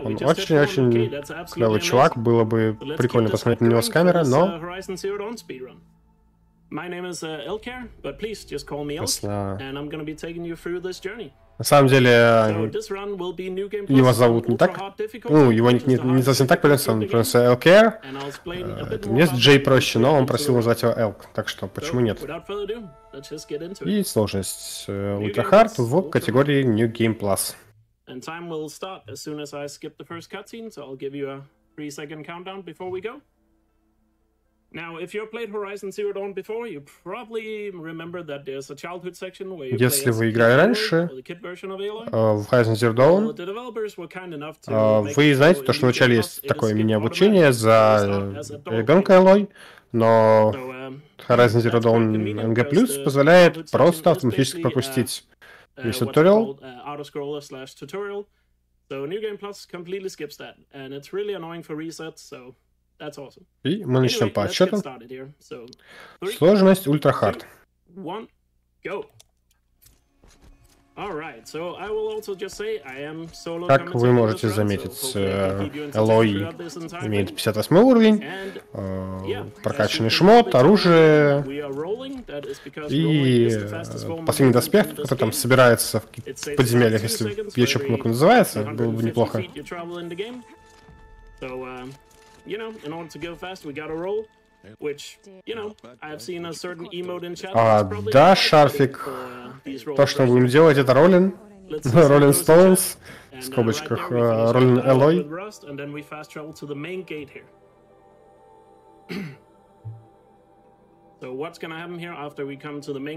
Он очень-очень клевый чувак, было бы прикольно посмотреть на него с камеры, но... На самом деле, его зовут не так, ну, его не совсем так произносится, он произносится Elkjaer. Есть Джей проще, но он просил назвать его Elk, так что почему нет? И сложность Ultra Hard в категории New Game Plus. And time will start as soon as I skip the first cutscene, so I'll give you a 3-second countdown before we go. Now, if you've played Horizon Zero Dawn before, you probably remember that there's a childhood section where you Если вы играли раньше в Horizon Zero Dawn, вы знаете, то, что вначале есть такое мини-обучение за ребенка Элой, но Horizon Zero Dawn NG+ позволяет просто автоматически пропустить весь туториал. И мы начнем по отсчету. Сложность Ultra Hard. Как вы можете заметить, Элой имеет 58 уровень, прокачанный шмот, оружие и последний доспех, который там собирается в подземельях, если я еще помню, как он называется, было бы неплохо. Да, Шарфик, то, что мы будем делать, это Роллин. Роллин Стоунс, в скобочках Роллин Элой.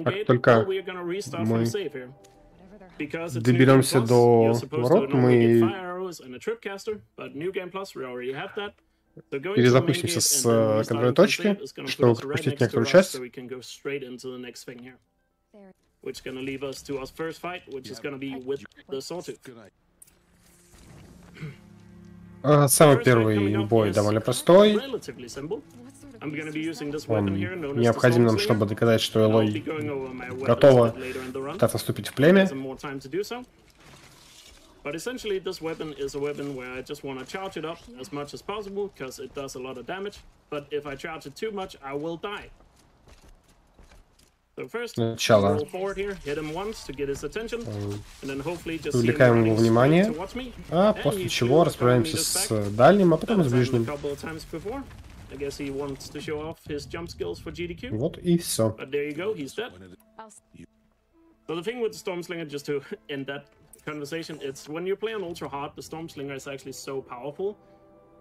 Как только мы доберемся до ворот, мы перезапустимся с контрольной точки, чтобы пропустить некоторую часть. Самый первый бой довольно простой. Он необходим нам, чтобы доказать, что Элой готова пытаться вступить в племя. But essentially, this weapon is a weapon where I just want to charge it up as much as possible because it does a lot of damage. But if I charge it too much, I will die. So first, roll forward here, hit him once to get his attention, and then hopefully just привлекаем его внимание, а после чего расправляемся с дальним, а потом с ближним. I guess he wants to show off his jump skills for GDQ. Вот и все. But there you go, he's dead. So the thing with the Stormslinger, just to end that conversation, it's when you play on ultra hard, the Stormslinger is actually so powerful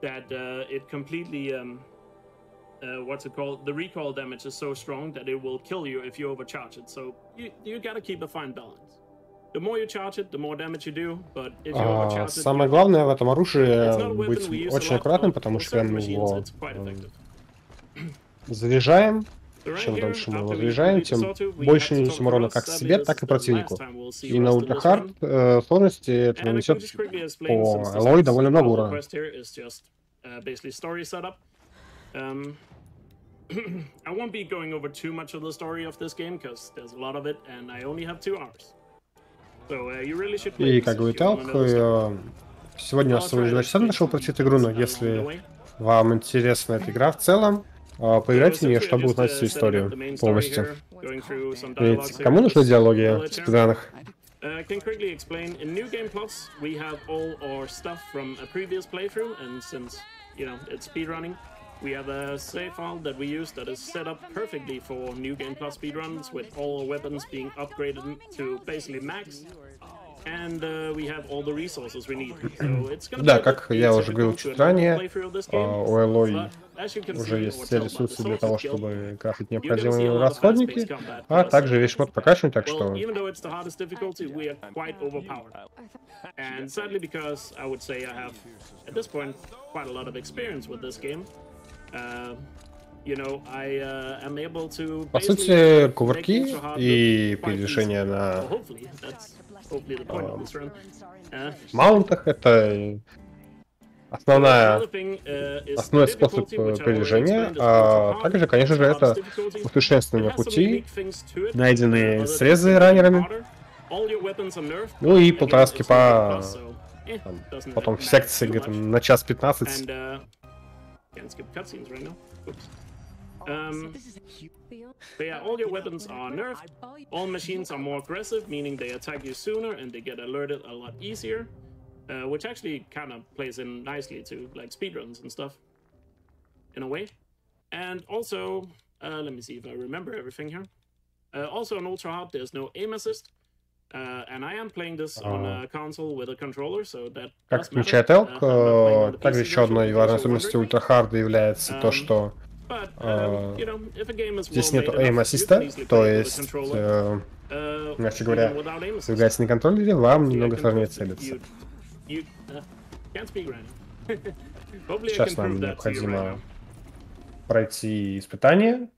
that it completely what's it called, the recoil damage is so strong that it will kill you if you overcharge it. So you gotta keep a fine balance. The more you charge it, the more damage you do, but if you overcharge it, самое главное в этом оружии быть очень аккуратным, потому что мы его заряжаем. Чем дольше мы его заряжаем, тем больше нанесем урона как себе, так и противнику. И на Ultra Hard сложности это нанесет по Элой довольно много урона. I won't be going over too much of the story of this game because there's a lot of it and I only have 2 hours. So you really should play. И как говорит Элк, сегодня я всего лишь 2 часа нашел пройти эту игру, но если вам интересна эта игра в целом, поиграйте в нее, чтобы узнать всю историю полностью. Ведь кому нужны диалоги в спидранах? I can quickly explain. In New Game Plus, we have all our stuff from a previous playthrough, and since, you know, it's speedrunning, we have a save file that we use that is set up perfectly for New Game Plus speedruns, with all weapons being upgraded to basically max. And we have all the resources we need. So it's gonna да, как я уже говорил чуть ранее, у Элой уже есть все ресурсы для того, чтобы крафтить необходимые расходники, а также весь шмот прокачивать, так что... По сути, кувырки и передвижение на маунтах — это основной способ передвижения, а также, конечно же, это усовершенствование пути, найденные срезы раннерами, ну и 1,5 скипа Потом в секции где-то на час 15. Can't skip cutscenes right now. Oops. But yeah, all your weapons are nerfed. All machines are more aggressive, meaning they attack you sooner and they get alerted a lot easier, which actually kind of plays in nicely to like speedruns and stuff, in a way. And also, let me see if I remember everything here. Also on Ultra Hard, there's no aim assist. And I am playing this on a console with a controller, so that как отмечает Elk, также еще одной важной особенностью ультрахарда является то, что здесь нету aim-ассиста, то есть, иначе говоря, если играете на контроллере, вам немного сложнее целиться. Сейчас нам необходимо пройти испытание.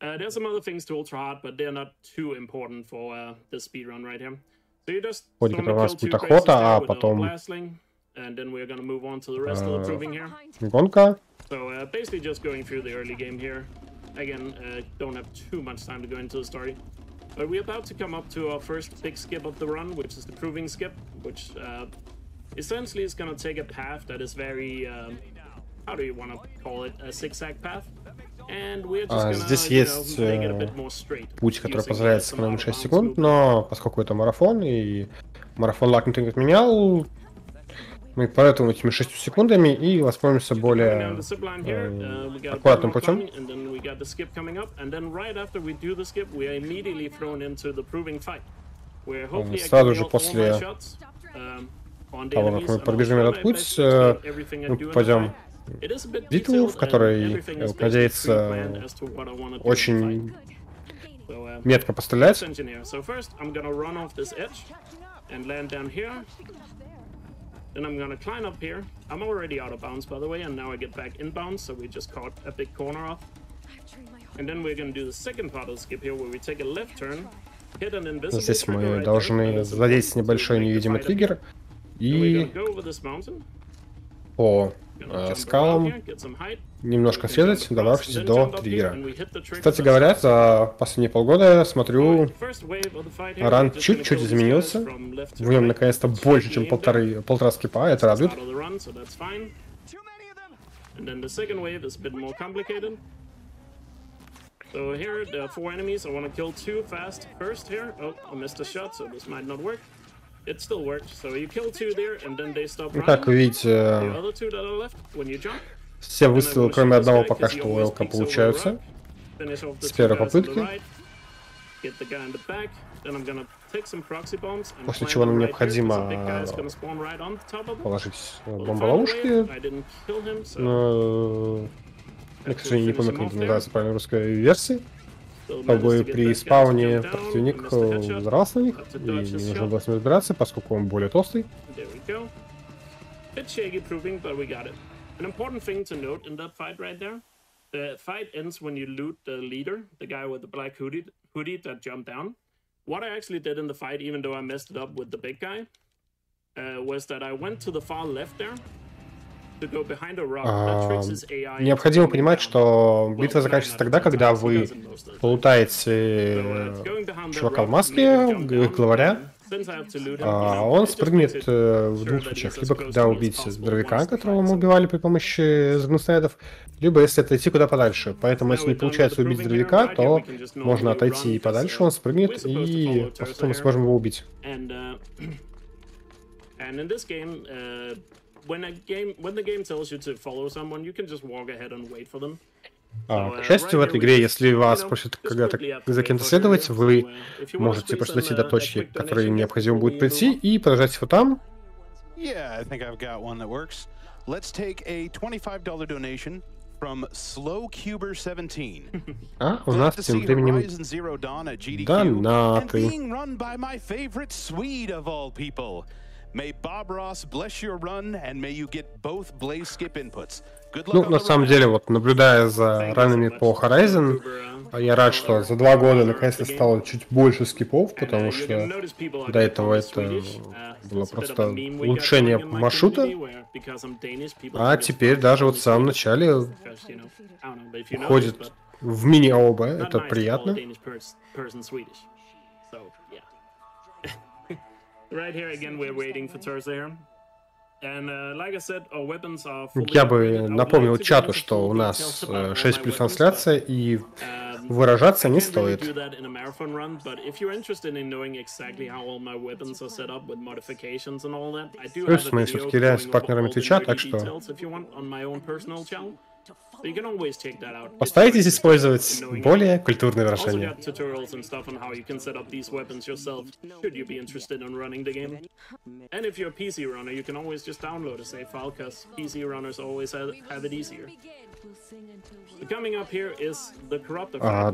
Вроде как у нас будет охота, а потом гонка. So basically just going through the early game here. Again, don't have too much time to go into the story. But we're about to come up to our first big skip of the run, which is the proving skip, which essentially is going to take a path that is very, how do you want to call it, a zigzag path. And we're just здесь есть путь, который позволяет сэкономить 6 секунд, но поскольку это марафон, и марафон лак никто не отменял, мы поэтому этими 6 секундами и воспользуемся более аккуратным путем. Сразу же после того, как мы пробежим этот путь, мы попадем в битву, в которой, надеется, очень метко пострелять. Then I'm gonna climb up here. I'm already out of bounds, by the way, and now I get back inbounds, so we just caught a big corner off. And then we're gonna do the second part of the skip here, where we take a left turn, hit an invisible Здесь мы должны задеть небольшой невидимый триггер и по скалам немножко срезать, добравшись до триггера. Кстати говоря, за последние полгода, смотрю, ран чуть-чуть изменился. В нем наконец-то больше, чем полтора скипа, это радует. So here there are 4 enemies. I want to kill 2 fast first here. Oh, I missed a shot, so this might not work. It still worked. So you kill 2 there, and then they stop running. Как видите, The other 2 that are left, when you jump, все выстрелы, кроме одного, пока что у Элка получаются. С первой попытки. После чего нам необходимо положить бомболовушки. Я, к сожалению, не помню, как это называется правильно в русской версии. Чтобы при спауне противник взорвался на них, и не нужно было с ним разбираться, поскольку он более толстый. An important thing to note in that fight right there, the fight ends when you loot the leader, the guy with the black hoodie that jumped down. What I actually did in the fight, even though I messed it up with the big guy, was that I went to the far left there to go behind a rock. That tricks his AI. Необходимо понимать, что битва заканчивается тогда, когда вы лутаете чувака в маске, главаря. Он спрыгнет в двух случаях. Либо когда убить здоровяка, которого мы убивали при помощи загнуснайдов, либо если отойти куда подальше. Поэтому, если не получается убить здоровяка, то можно отойти подальше, он спрыгнет, и потом мы сможем его убить. К счастью, в этой игре, если вас просят когда-то за кем-то следовать, вы можете просто дойти до точки, к которой необходимо будет прийти, и продолжать его там. А у нас тем временем донаты. May Bob Ross bless your run, and may you get both Blaze skip inputs. Ну, на самом деле, вот, наблюдая за ранами по Horizon, я рад, что за 2 года наконец-то стало чуть больше скипов, потому что до этого это было просто улучшение маршрута, а теперь даже вот в самом начале уходит в мини-АОБ, это приятно. Right here again, we're waiting for Turza here. Я бы напомнил чату, что у нас 6 плюс трансляция, и выражаться не стоит. Плюс мы все-таки являемся партнерами Твича, так что постарайтесь использовать более культурные выражения.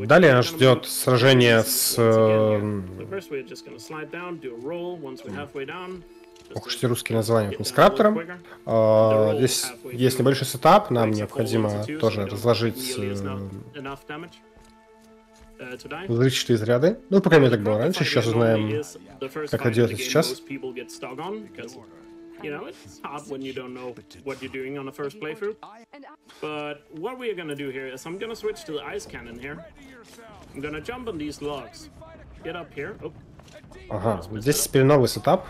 Далее нас ждет сражение с... Ох уж эти русские названия, с краптором. Здесь есть небольшой сетап, нам необходимо тоже разложить взрывчатые заряды. Ну, по крайней мере, так было раньше, сейчас узнаем, как это делается сейчас. You know, it's hard when you don't know what you're doing on the first playthrough. But what we're gonna do here is I'm gonna switch to the ice cannon here. I'm gonna jump on these logs. Get up here. Oh. Ага, здесь теперь новый сетап,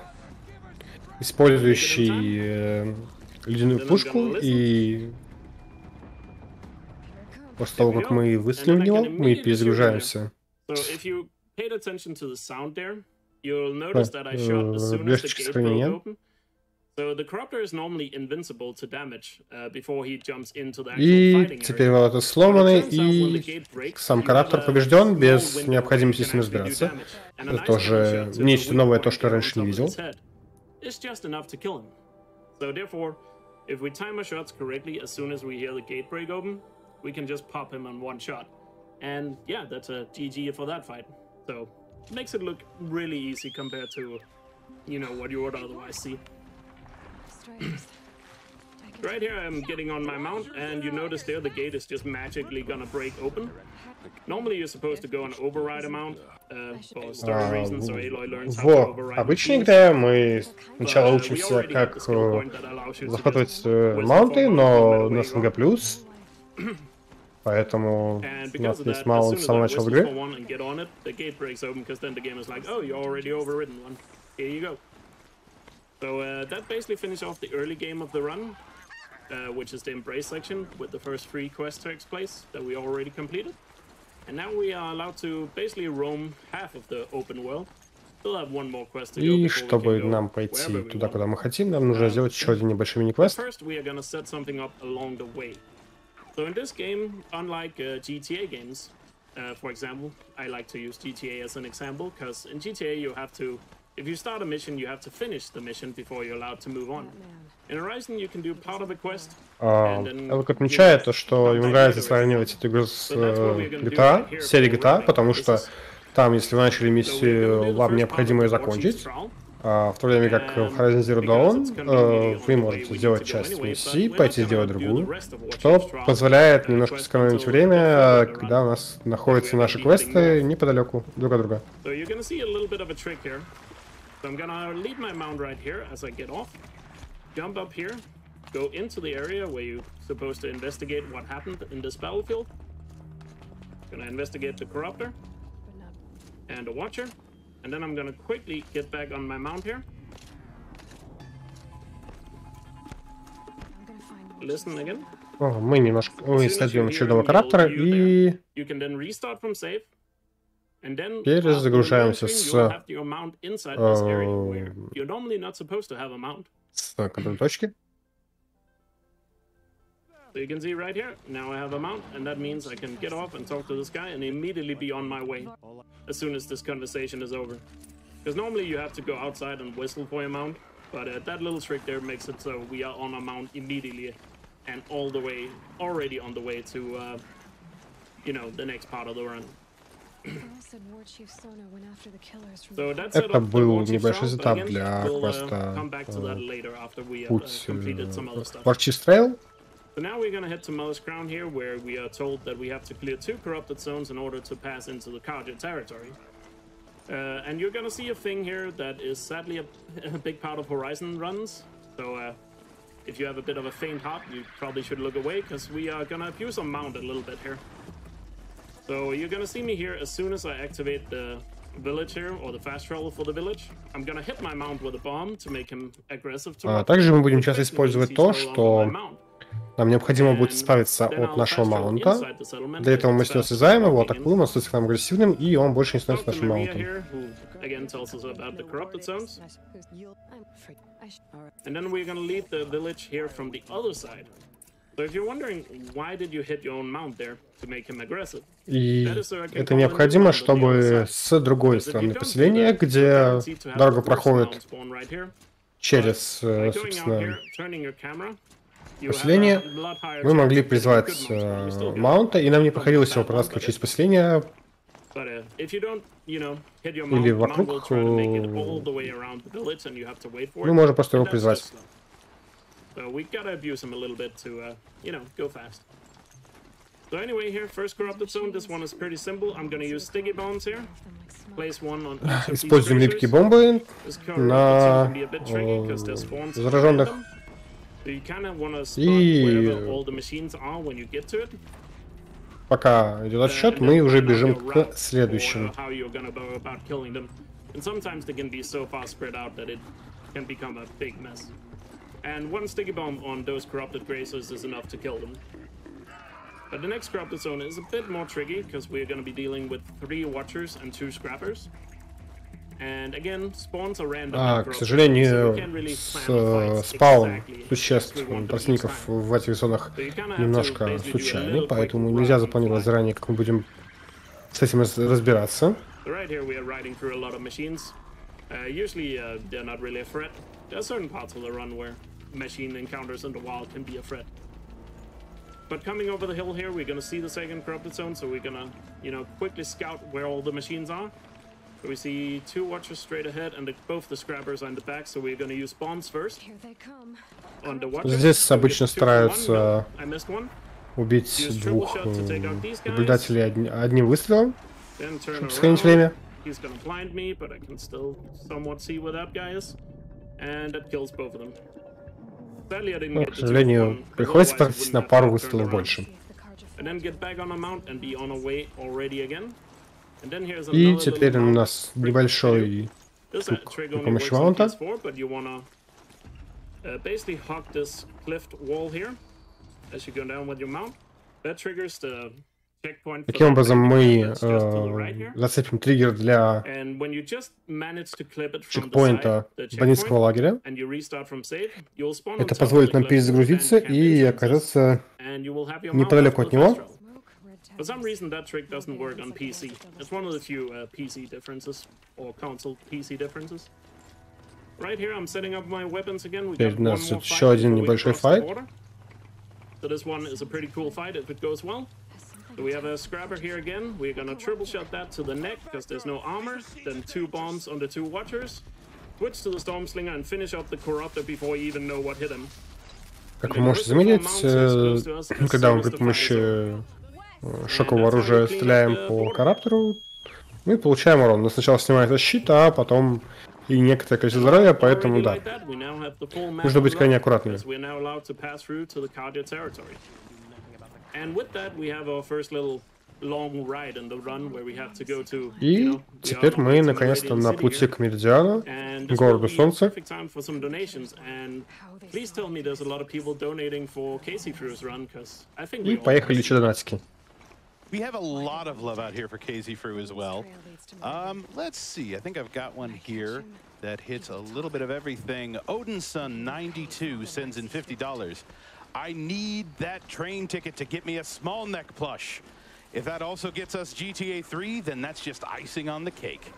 использующий ледяную пушку, и после того, как мы выстрелим в него, мы перезагружаемся. Блешечки сохранения. И теперь ворота сломаны, и сам кораптор побежден без необходимости с ним разбираться. Это тоже нечто новое, то, что раньше не видел. Right here I'm getting on my mount, and you notice there the gate is just magically gonna break open. Normally you're supposed to go and override a mount for story reasons, so Aloy learns how to override. В обычной игре мы сначала учимся, как захватывать маунты, но на СНГ+, поэтому у нас есть маунт с самого начала игры. So that basically finished off the early game of the run, which is the embrace section with the first 3 quests takes place that we already completed. And now we are allowed to basically roam half of the open world. Still have one more quest to go. И чтобы нам пойти туда, куда мы хотим, нам нужно сделать еще один небольшой мини-квест. First we are going to set something up along the way. So in this game, unlike GTA games, for example, I like to use GTA as an example, because in GTA you have to, if you start a mission, you have to finish the mission before you're allowed to move on. In Horizon, you can do part of a quest. Элк отмечает то, что ему нравится сравнивать эту игру с GTA, серией GTA, потому что там, если вы начали миссию, вам необходимо ее закончить. В то время как в Horizon Zero Dawn вы можете сделать часть миссии, пойти сделать другую, что позволяет немножко сэкономить время, когда у нас находятся наши квесты неподалеку друг от друга. I'm gonna leave my mount right here as I get off, jump up here, go into the area where you're supposed to investigate what happened in this battlefield. Gonna investigate the Corruptor and the Watcher, and then I'm gonna quickly get back on my mount here. Listen again. Мы немножко исследуем очередного Кораптора и перезагружаемся с контрольной точки. So you can see right here, now I have a mount, and that means I can get off and talk to this guy and immediately be on my way as soon as this conversation is over. Because normally you have to go outside and whistle for your mount, but that little trick there makes it so we are on our mount immediately and all the way, already on the way to, you know, the next part of the run. Это был небольшой сетап для квеста «Путь Warchief's Trail». So now we're gonna head to Mother's Crown here, where we are told that we have to clear 2 corrupted zones in order to pass into the Carja territory. And you're gonna see a thing here that is sadly a big part of Horizon runs. So if you have a bit of a faint heart, you probably should look away, because we are gonna abuse our mount a little bit here. So you're gonna see me here as soon as I activate the village here, or the fast travel for the village, I'm gonna hit my mount with a bomb to make him aggressive. Также мы будем часто использовать то, что нам необходимо будет избавиться от нашего маунта. Для этого мы с ним связаем его, атакуем, он становится к нам агрессивным, и он больше не становится нашим маунтом. И это необходимо, чтобы с другой стороны поселения, где дорога проходит через, собственно, поселение, мы могли призвать маунта, и нам не приходилось его протаскивать через поселение или вокруг. Мы можем просто его призвать. Используем липкие бомбы на зараженных. И пока идет отсчет, мы уже бежим к следующему. But the next corrupted zone is a bit more tricky because we're going to be dealing with 3 watchers and 2 scrappers. And again, spawns are random. К сожалению, спаун существ, противников в этих зонах немножко случайный, поэтому нельзя запланировать заранее, как мы будем с этим разбираться. Usually they're not really a threat. There are certain parts of the run where machine encounters in the wild can be a threat. But coming over the hill here, we're gonna see the second corrupted zone, so we're gonna, quickly scout where all the machines are. So we see 2 watchers straight ahead, and both the scrappers are in the back, so we're gonna use bombs first. On the watchers. Здесь обычно стараются убить 2 наблюдателей одним выстрелом, чтобы сохранить время. He's gonna blind me, but I can still somewhat see where that guy is, and that kills both of them. Но, к сожалению, приходится тратить на пару выстрелов больше. И теперь у нас небольшой круг при помощи маунта. Таким образом, мы зацепим триггер для чекпоинта бандитского лагеря. Это позволит нам перезагрузиться и оказаться неподалеку от него. Теперь у нас еще один небольшой файт. So we have a scrapper here again. We're gonna triple shot that to the neck because there's no armor. Then 2 bombs on the 2 watchers. Switch to the storm slinger and finish up the corruptor before you even know what hit him. Как вы можете заметить, когда мы при помощи шокового оружия стреляем по корруптору, мы получаем урон. Но сначала снимает щит, а потом и некоторое количество здоровья, поэтому да. Нужно быть крайне аккуратными. И теперь мы наконец-то на пути к Меридиану, городу Солнца. И поехали еще донатики. We have a lot of love out here for KZ Fruit as well. Let's see. I think I've got one here that hits a little bit of everything. Odinson 92 sends in $50. I need that train ticket to get me a small neck plush. If that also gets us GTA 3, then that's just icing on the cake.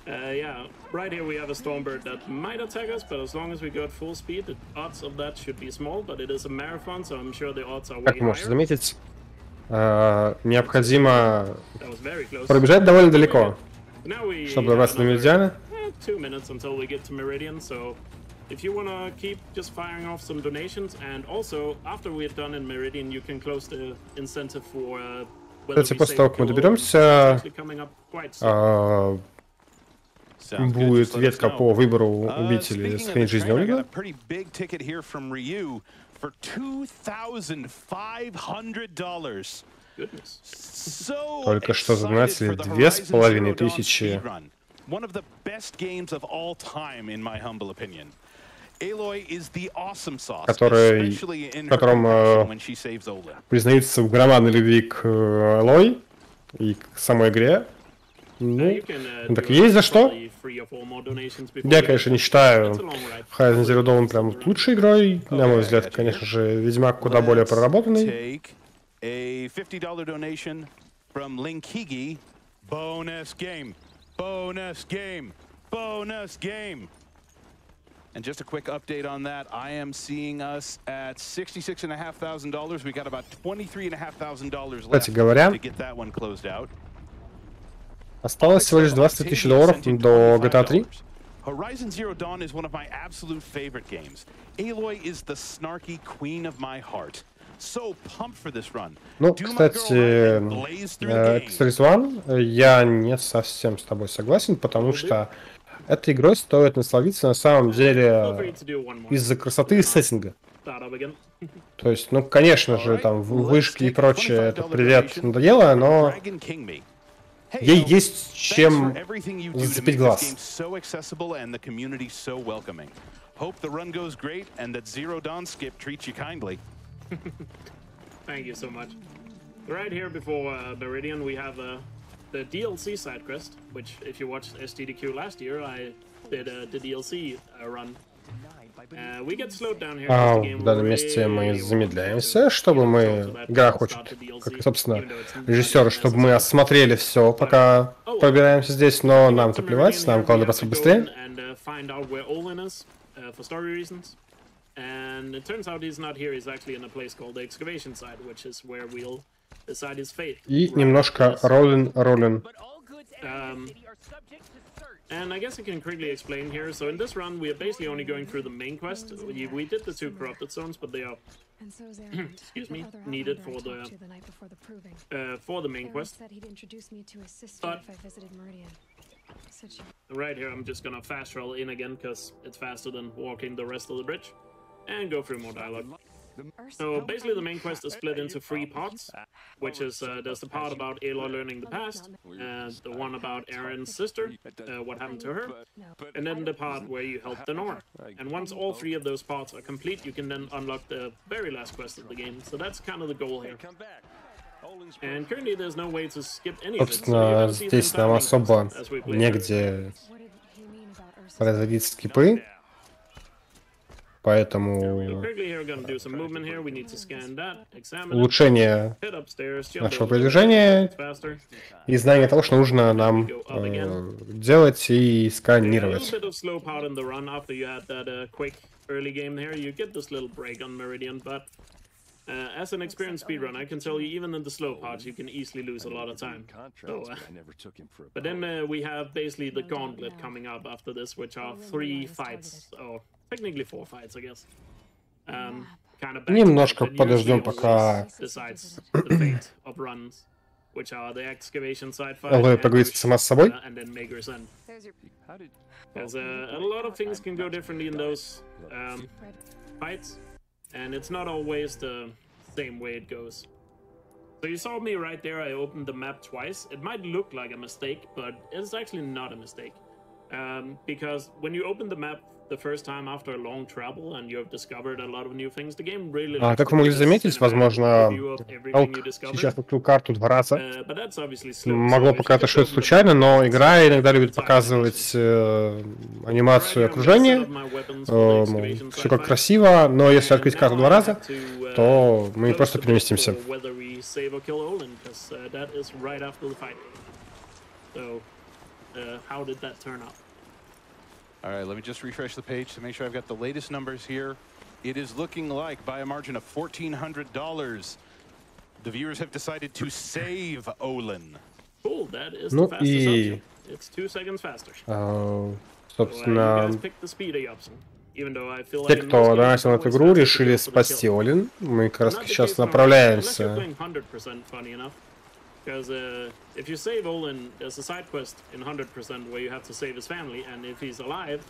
Yeah, right here we have a Stormbird that might attack us, but as long as we go at full speed, the odds of that should be small, but it is a marathon, so I'm sure the odds are way higher. Как можете заметить, необходимо пробежать довольно далеко, чтобы добраться до Меридиана. 2 minutes until we get to Meridian, so if you want to keep just firing off some donations, and also after we're done in Meridian, you can close the incentive for Кстати, после того, как мы доберемся, будет ветка по выбору убить или сохранить жизнь Олега. Только что задонатили 2500. One of the best games of all time, in my humble opinion. Aloy is the awesome sauce, especially in her compassion when she saves Olin. Признается в громадной любви к Элой и к самой игре. Ну, так есть за что. Я, конечно, не считаю Horizon Zero Dawn прям лучшей игрой. На мой взгляд, конечно же, Ведьмак куда более проработанный. A $50 donation from Linkigi. Bonus game. Bonus game. Bonus game. And just a quick update on that, I am seeing us at $66,500. We got about $23,500 left to get that one closed out. Осталось всего лишь $20 тысяч до GTA 3. Horizon Zero Dawn is one of my absolute favorite games. Aloy is the snarky queen of my heart. So pumped for this run. Ну, кстати, One, я не совсем с тобой согласен, потому что этой игрой стоит насладиться на самом деле из-за красоты и сеттинга. То есть, ну, конечно же, там вышки и прочее, это привет надоело, но ей есть чем зацепить глаз. Thank you so much. Right here before Meridian, we have the DLC side quest, which, if you watched SGDQ last year, I did the DLC run. We get slowed down here. В данном месте мы замедляемся, чтобы мы... Игра хочет, как, собственно, режиссер, чтобы мы осмотрели все, пока пробираемся здесь, но нам-то плевать, нам главное просто быстрее. And it turns out he's not here. He's actually in a place called the excavation side, which is where we'll decide his fate. И немножко роллин. And I guess I can quickly explain here. So in this run, we are basically only going through the main quest. We did the 2 corrupted zones, but they are, excuse me, needed for the main quest. But right here, I'm just gonna fast travel in again because it's faster than walking the rest of the bridge. And go through more dialogue. So basically the main quest is split into 3 parts, which is there's the part about Aloy learning the past, the one about Aaron's sister, what happened to her, and then the part where you help the Nora. And once all 3 of those parts are complete, you can then unlock the very last quest of the game. So that's kind of the goal here. And currently there's no way to skip any of it. Собственно, здесь нам особо негде производить скипы. Поэтому улучшение нашего продвижения и знание того, что нужно нам делать и сканировать. As an experienced speedrunner, I can tell you, even in the slow parts, you can easily lose a lot of time. So, but then we have basically the gauntlet coming up after this, which are 3 fights, or technically 4 fights, I guess. Kind of немножко подождем, пока decides the fate of runs, which are the excavation side fight, Элой поговорит сама с собой. And then Maker's End. Because a lot of things can go differently in those fights. And it's not always the same way it goes. So you saw me right there, I opened the map twice. It might look like a mistake, but it's actually not a mistake. Because when you open the map the first time after a long travel and you have discovered a lot of new things, the game really... Как вы могли заметить, возможно, Элк сейчас открыл карту 2 раза. Могло показаться, что это случайно, но игра иногда любит показывать анимацию окружения. Все как красиво, но если открыть карту 2 раза, то мы просто переместимся. How did that turn out? All right, let me just refresh the page to make sure I've got the latest numbers here. It is looking like, by a margin of $1,400, the viewers have decided to save Olin. Cool, that is the fastest option. It's 2 seconds faster. Собственно, те, кто донатил эту игру, решили спасти Олин. Мы как раз сейчас направляемся. Because if you save Olin, there's a side quest in 100% where you have to save his family, and if he's alive,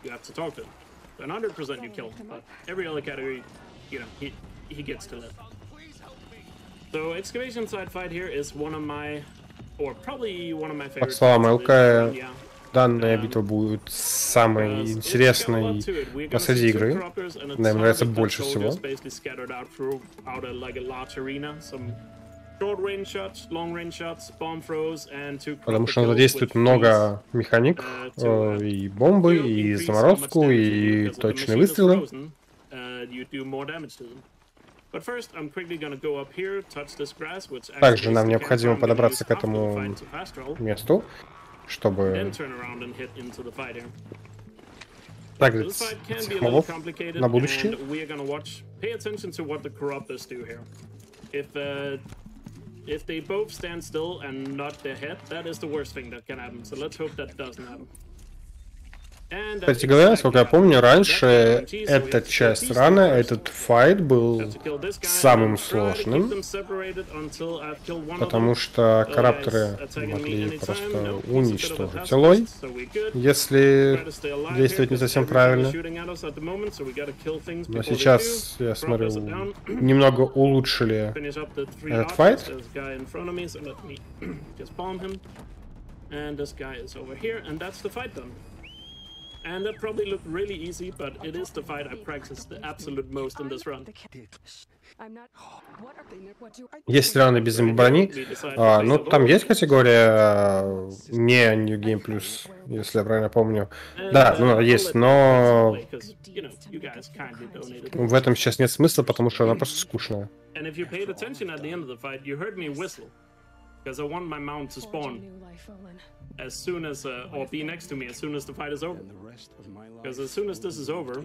you have to talk to him. So in 100% you kill him, but every other category, you know, he gets to live. So excavation side fight here is one of my, or probably one of my По favorite. словам Elkjaer, данная битва будет самой интересной посреди игры. Она мне нравится больше всего. Потому что он задействует много механик, и бомбы, и заморозку, и точные выстрелы. Также нам необходимо подобраться к этому месту, чтобы также мобов на будущее. If they both stand still and nod their head, that is the worst thing that can happen. So let's hope that doesn't happen. Кстати говоря, насколько я помню, раньше эта часть рана, этот файт был самым сложным, потому что карапторы могли просто уничтожить лой, если действовать не совсем правильно. Но сейчас, я смотрю, немного улучшили этот файт. And that probably looked really easy, but it is the fight I practiced the absolute most in this run. Есть раны без брони. Ну, там есть категория не New Game Plus, если я правильно помню. Да, ну, есть, но в этом сейчас нет смысла, потому что она просто скучная. Because I want my mount to spawn as soon as, or be next to me as soon as the fight is over. Because as soon as this is over,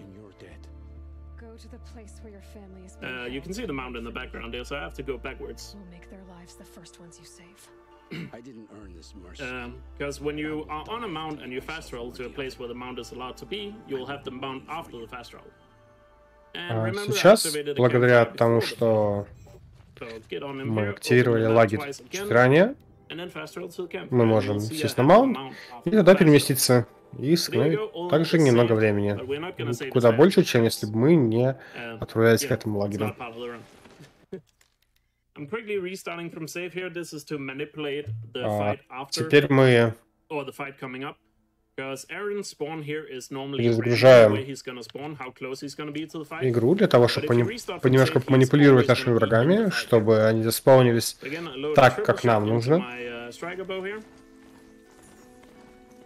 you can see the mount in the background there, so I have to go backwards. Because when you are on a mount and you fast roll to a place where the mount is allowed to be, you'll have the mount after the fast roll. Сейчас, благодаря тому, что мы активировали лагерь чуть ранее, мы можем сесть на маунт и туда переместиться и сэкономить также немного времени. Куда больше, чем если бы мы не отправлялись к этому лагерю. Теперь мы перезагружаем игру для того, чтобы немножко манипулировать нашими врагами, чтобы они заспаунились так, как нам нужно.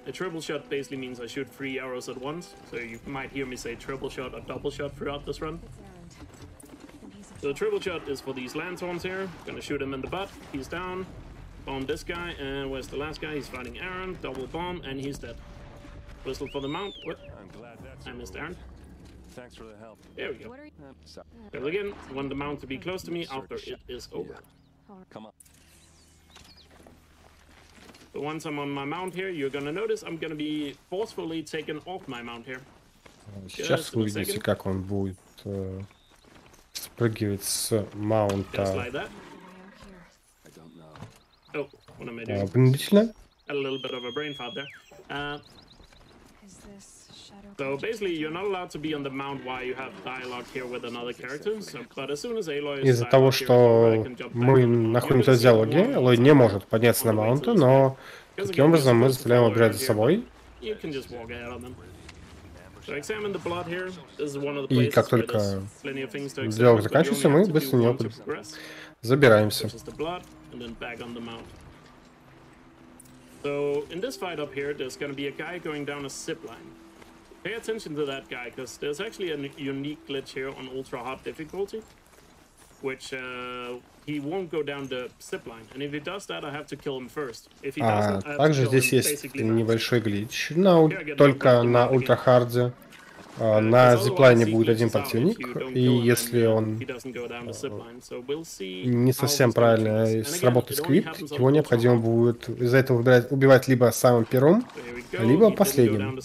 A triple shot basically means I shoot 3 arrows at once, so you might hear me say triple shot or double shot throughout this run. So the triple shot is for these lanthorns here. Gonna shoot him in the butt. He's down. Bomb this guy, and where's the last guy? He's fighting Aaron. Double bomb, and he's dead. Whistle for the mount. What? I missed Aaron. Thanks for the help. There we go. Well, again, want the mount to be close to me after it is over. Come on. So once I'm on my mount here, you're gonna notice I'm gonna be forcefully taken off my mount here. Сейчас вы увидите, как он будет спрыгивать с маунта. Oh, what am I doing? Принудительно. A little bit of a brain fart there. So basically, you're not allowed to be on the mount while you have dialogue here with another character. So, but as soon as Aloy is Из-за того, что мы находимся в диалоге, Элой не может подняться на маунту, но таким образом мы заставляем его бежать за собой. И как только диалог заканчивается, мы быстро в него забираемся. So in this fight up here, there's going to be a guy going down a zip line. Pay attention to that guy, because there's actually a unique glitch here on ultra hard difficulty, which he won't go down the zip line. And if he does that, I have to kill him first. If he doesn't, I have также to kill здесь him есть небольшой глич, только на ультра харде. На зиплайне будет один противник, и если он не совсем правильно сработает скрипт, его необходимо будет из-за этого убивать либо самым первым, либо последним.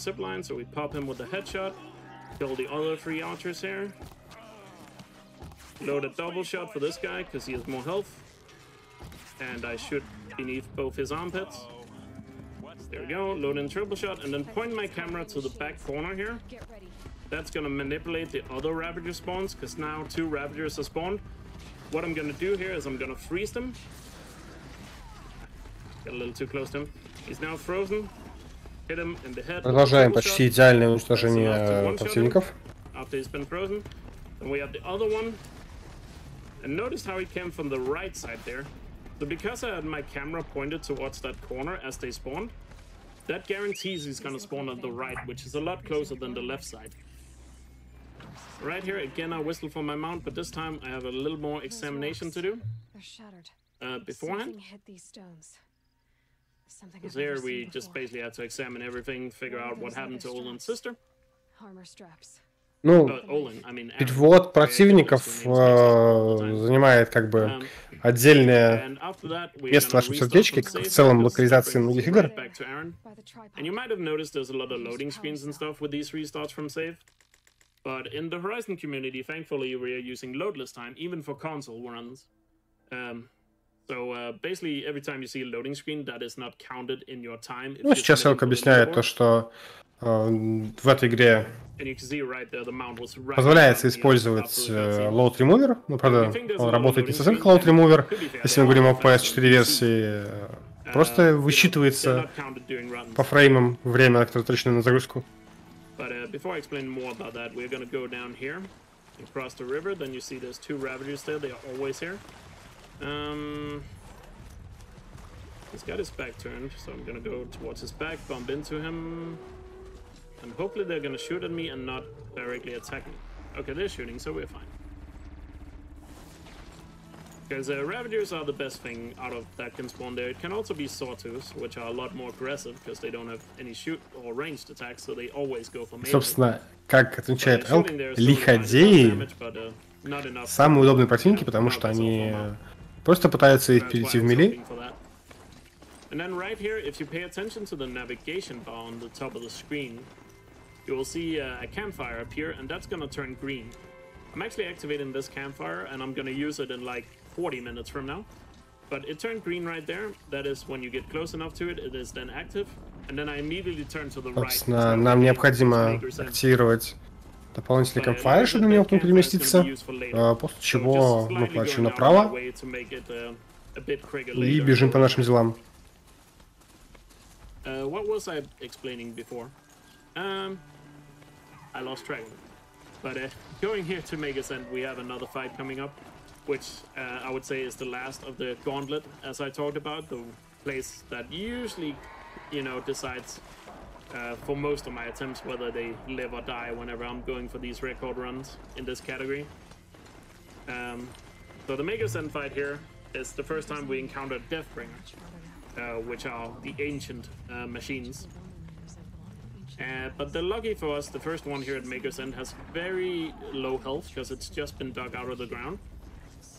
There we go, load in triple shot, and then point my camera to the back corner here. That's gonna manipulate the other Ravager spawns, because now 2 Ravagers are spawned. what I'm gonna do here is I'm gonna freeze them. Got a little too close to him. He's now frozen. Hit him in the head. Продолжаем почти идеальное уничтожение противников. After he's been frozen, then we have the other one. And notice how he came from the right side there. So because I had my camera pointed towards that corner as they spawned, that guarantees he's gonna spawn on the right, which is a lot closer than the left side. Right here, again, I whistle for my mount, but this time I have a little more examination to do beforehand. Because here we just basically had to examine everything, figure out what happened to Olin's sister. Ну, перевод противников занимает как бы отдельное место в нашем сердечке, как в целом локализации многих игр. And you might have noticed there's a lot of loading screens and stuff with these restarts from save. But in the Horizon community, thankfully, we are using loadless time, even for console runs. So basically, every time you see a loading screen, that is not counted in your time. Ну, сейчас Элк объясняет то, что в этой игре позволяется использовать load remover. Ну, правда, он работает не совсем как load remover, если мы говорим о PS4 версии. Просто высчитывается по фреймам время, которое трачено на загрузку. Before I explain more about that, we're going to go down here and cross the river. Then you see there's two Ravagers there. They are always here. He's got his back turned, so I'm going to go towards his back, bump into him. And hopefully they're going to shoot at me and not directly attack me. Okay, they're shooting, so we're fine. Because Ravagers are the best thing out of that can spawn there. It can also be Sawtooths, which are a lot more aggressive because they don't have any shoot or ranged attacks, so they always go for melee. Собственно, как отвечает Элк, лиходеи самые удобные противники, потому что они просто пытаются их перейти в мили. And then right here, if you pay attention to the navigation bar on the top of the screen, you will see a campfire appear, and that's gonna turn green. I'm actually activating this campfire, and I'm gonna use it in like 40 minutes from now. But it turned green right there. That is when you get close enough to it, it is then active. And then I immediately turn to the right. Собственно, нам необходимо активировать дополнительный campfire, чтобы на него переместиться, после чего мы поворачиваем направо и бежим по нашим делам. What was I explaining before? I lost track of it. But going here to Make Ascent, we have another fight coming up, which I would say is the last of the gauntlet, as I talked about, the place that usually, you know, decides for most of my attempts whether they live or die whenever I'm going for these record runs in this category. So the Make Ascent fight here is the first time we encountered Deathbringer, which are the ancient machines. But they're lucky for us, the first one here at Maker's End has very low health because it's just been dug out of the ground.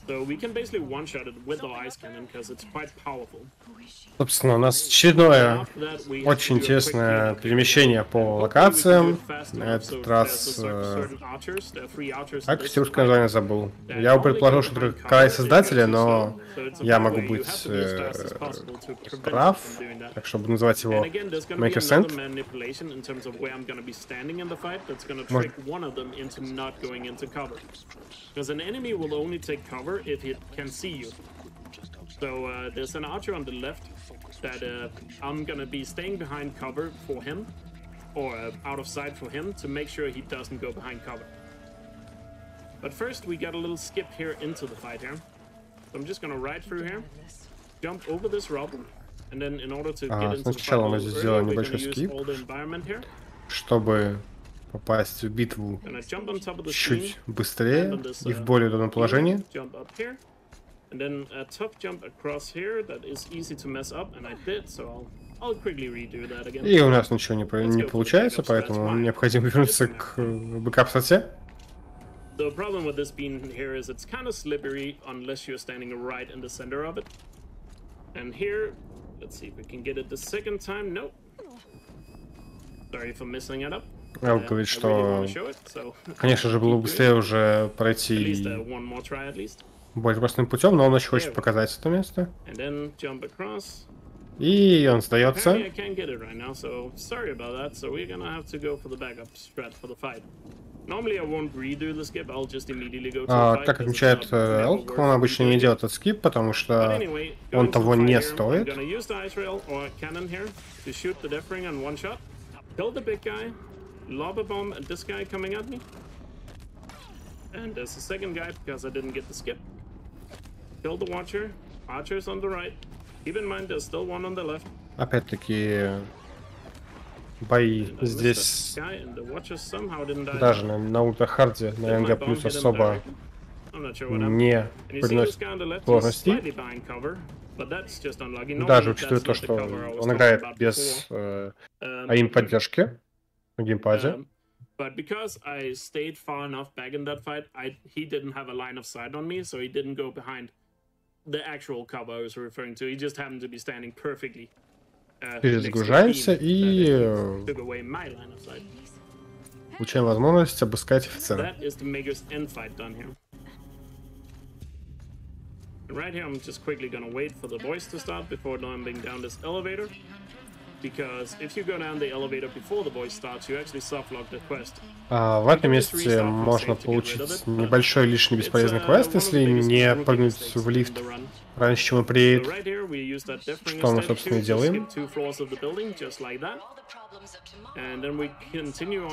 So we can basically one-shot it with our ice cannon because it's quite powerful. Собственно, у нас очередное очень интересное перемещение по локациям. На этот раз... Как русское название забыл. Я бы предположил, что это край создателя, но я могу быть прав, так чтобы называть его Maker's End. If it can see you. So there's an archer on the left that I'm gonna be staying behind cover for him, or out of sight for him, to make sure he doesn't go behind cover. But first we got a little skip here into the fight here. So I'm just gonna ride through here, jump over this rubble, and then in order to get into the fight, we're gonna use all the environment here. Чтобы попасть в битву чуть быстрее и в более удобном положении. И у нас ничего не получается, поэтому необходимо вернуться к бэкап-стате. Эл говорит, что, конечно же, было бы быстрее уже пройти более простым путем, но он очень хочет показать это место. И он сдается. Как отмечает Elk, он обычно не делает этот скип, потому что он того не стоит. And there's a second guy because I didn't get the skip. Kill the Watcher. Archer's on the right. Keep in mind there's still one on the left. Опять-таки бои здесь даже на ультрахарде, на НГ плюс особо не приносит сложностей. Даже учитывая то, что он играет без аим поддержки на геймпаде. But because I stayed far enough back in that fight, he didn't have a line of sight on me, so he didn't go behind the actual cover I was referring to. He just happened to be standing perfectly. Перезагружаемся и получаем возможность обыскать офицера. Right here, I'm just quickly gonna wait for the voice to start before jumping down this elevator. Because if you go down the elevator before the voice starts, you actually softlock the quest. В этом месте можно получить небольшой лишний бесполезный квест, если не прыгнуть в лифт раньше, чем он приедет. Что мы, собственно, и делаем.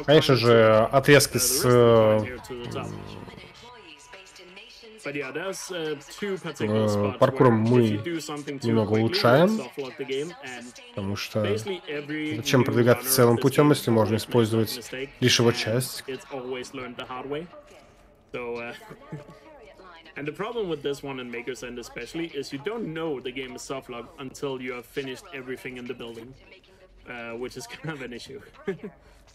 Конечно же, отрезки с паркуром мы немного улучшаем, потому что зачем продвигаться целым путем, если можно использовать лишь его часть. And the problem with this one in Maker's End especially is you don't know the game is softlocked until you have finished everything in the building, which is kind of an issue.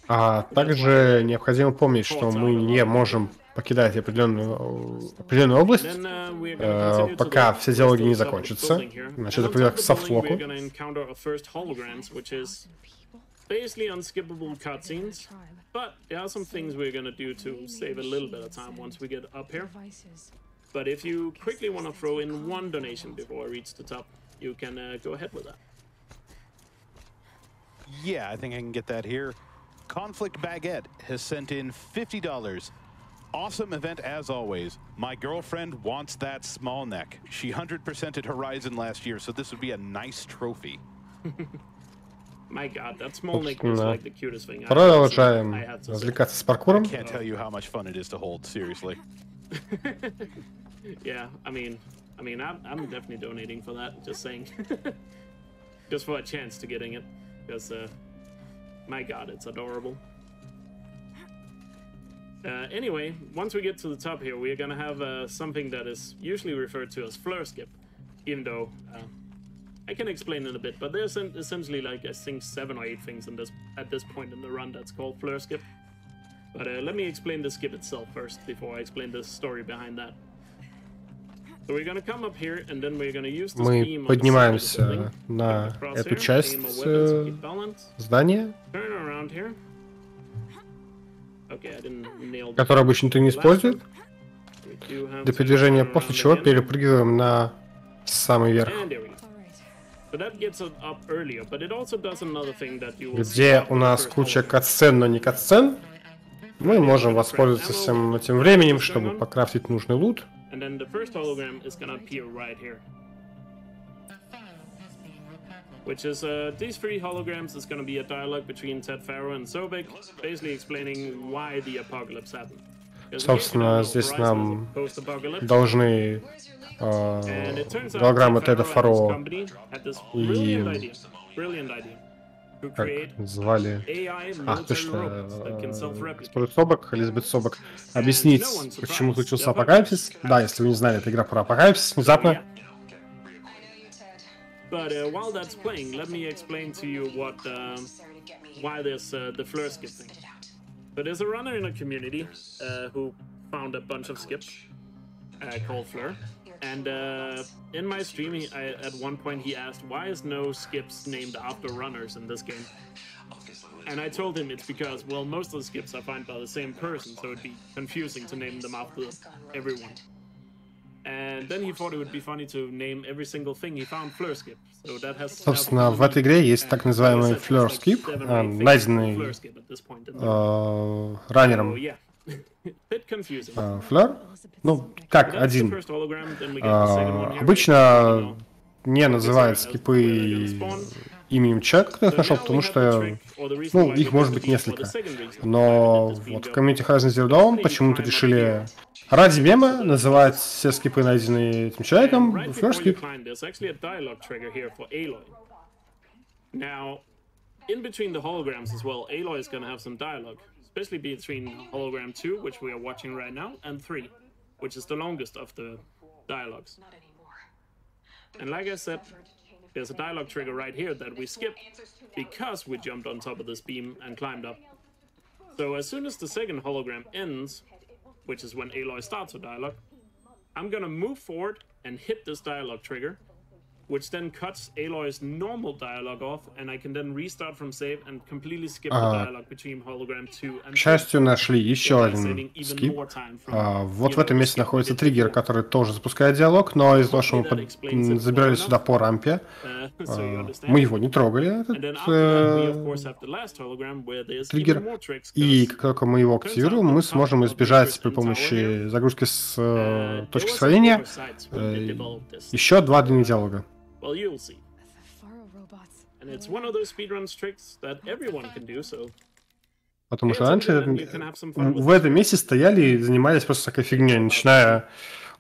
А также необходимо помнить, что мы не можем покидать определенную область, пока все диалоги не закончатся. Значит, это приведет к софтлоку. Basically unskippable cutscenes, but there are some things we're gonna do to save a little bit of time once we get up here. But if you quickly want to throw in one donation before I reach the top, you can go ahead with that. Yeah, I think I can get that here. Conflict Baguette has sent in $50. Awesome event as always. My girlfriend wants that small neck. She 100%ed Horizon last year, so this would be a nice trophy. My God, that small neck is like the cutest thing. Продолжаем развлекаться с паркуром. I can't tell you how much fun it is to hold, seriously. Yeah, I mean, I'm definitely donating for that. Just saying, just for a chance to getting it, because my God, it's adorable. Anyway, once we get to the top here, we're gonna have something that is usually referred to as flare skip, even though I can explain it a bit. But there's essentially like I think 7 or 8 things in this at this point in the run that's called flare skip. But let me explain the skip itself first before I explain the story behind that. So we're gonna come up here and then we're gonna use this beam. Мы поднимаемся на эту часть здания, которую обычно никто не использует, для передвижения, после чего перепрыгиваем на самый верх, где у нас куча катсцен, но не катсцен. Мы можем воспользоваться всем этим временем, чтобы покрафтить нужный лут. And then the first hologram is gonna appear right here. Which is, these 3 holograms is gonna be a dialogue between Ted Faro and Sobek, basically explaining why the apocalypse happened. Собственно, здесь нам должны голограммы Теда Фаро и... Как звали? Точно. Собак, Элизабет Собак. Объяснить, почему случился апокалипсис. Да, если вы не знали, это игра про апокалипсис. Внезапно. But while that's playing, let me explain to you what why there's the flare skip thing. So there's a runner in a community who found a bunch of skips called flare. And in my stream, at one point he asked, why is no skips named after runners in this game? And I told him it's because, well, most of the skips are found by the same person, so it'd be confusing to name them after everyone. And then he thought it would be funny to name every single thing he found flare skip. So that has... Собственно, в этой игре есть так называемый flare skip, найденный раннером Флёр? Ну, как один. Обычно не называют скипы именем человека, который их нашел, потому что, ну, их может быть несколько. Но вот в комьюнити Horizon Zero Dawn почему-то решили ради мема называть все скипы, найденные этим человеком, First Skip. In between the holograms as well, Aloy is going to have some dialogue, especially between hologram 2, which we are watching right now, and 3, which is the longest of the dialogues. And like I said, there's a dialogue trigger right here that we skipped because we jumped on top of this beam and climbed up. So as soon as the second hologram ends, which is when Aloy starts her dialogue, I'm going to move forward and hit this dialogue trigger, which then cuts Aloy's normal dialogue off, and I can then restart from save and completely skip the dialogue between hologram 2 and 3. К счастью, нашли еще один скип. Вот в этом месте находится триггер, который тоже запускает диалог, но из-за того, что мы забирали сюда по рампе, мы его не трогали, этот триггер. И как только мы его активируем, мы сможем избежать при помощи загрузки с точки сохранения еще два длинных диалога. Well, you'll see. And it's one of those speedrun tricks that everyone can do, so... Потому что раньше в этом месте стояли и занимались просто всякой фигней, начиная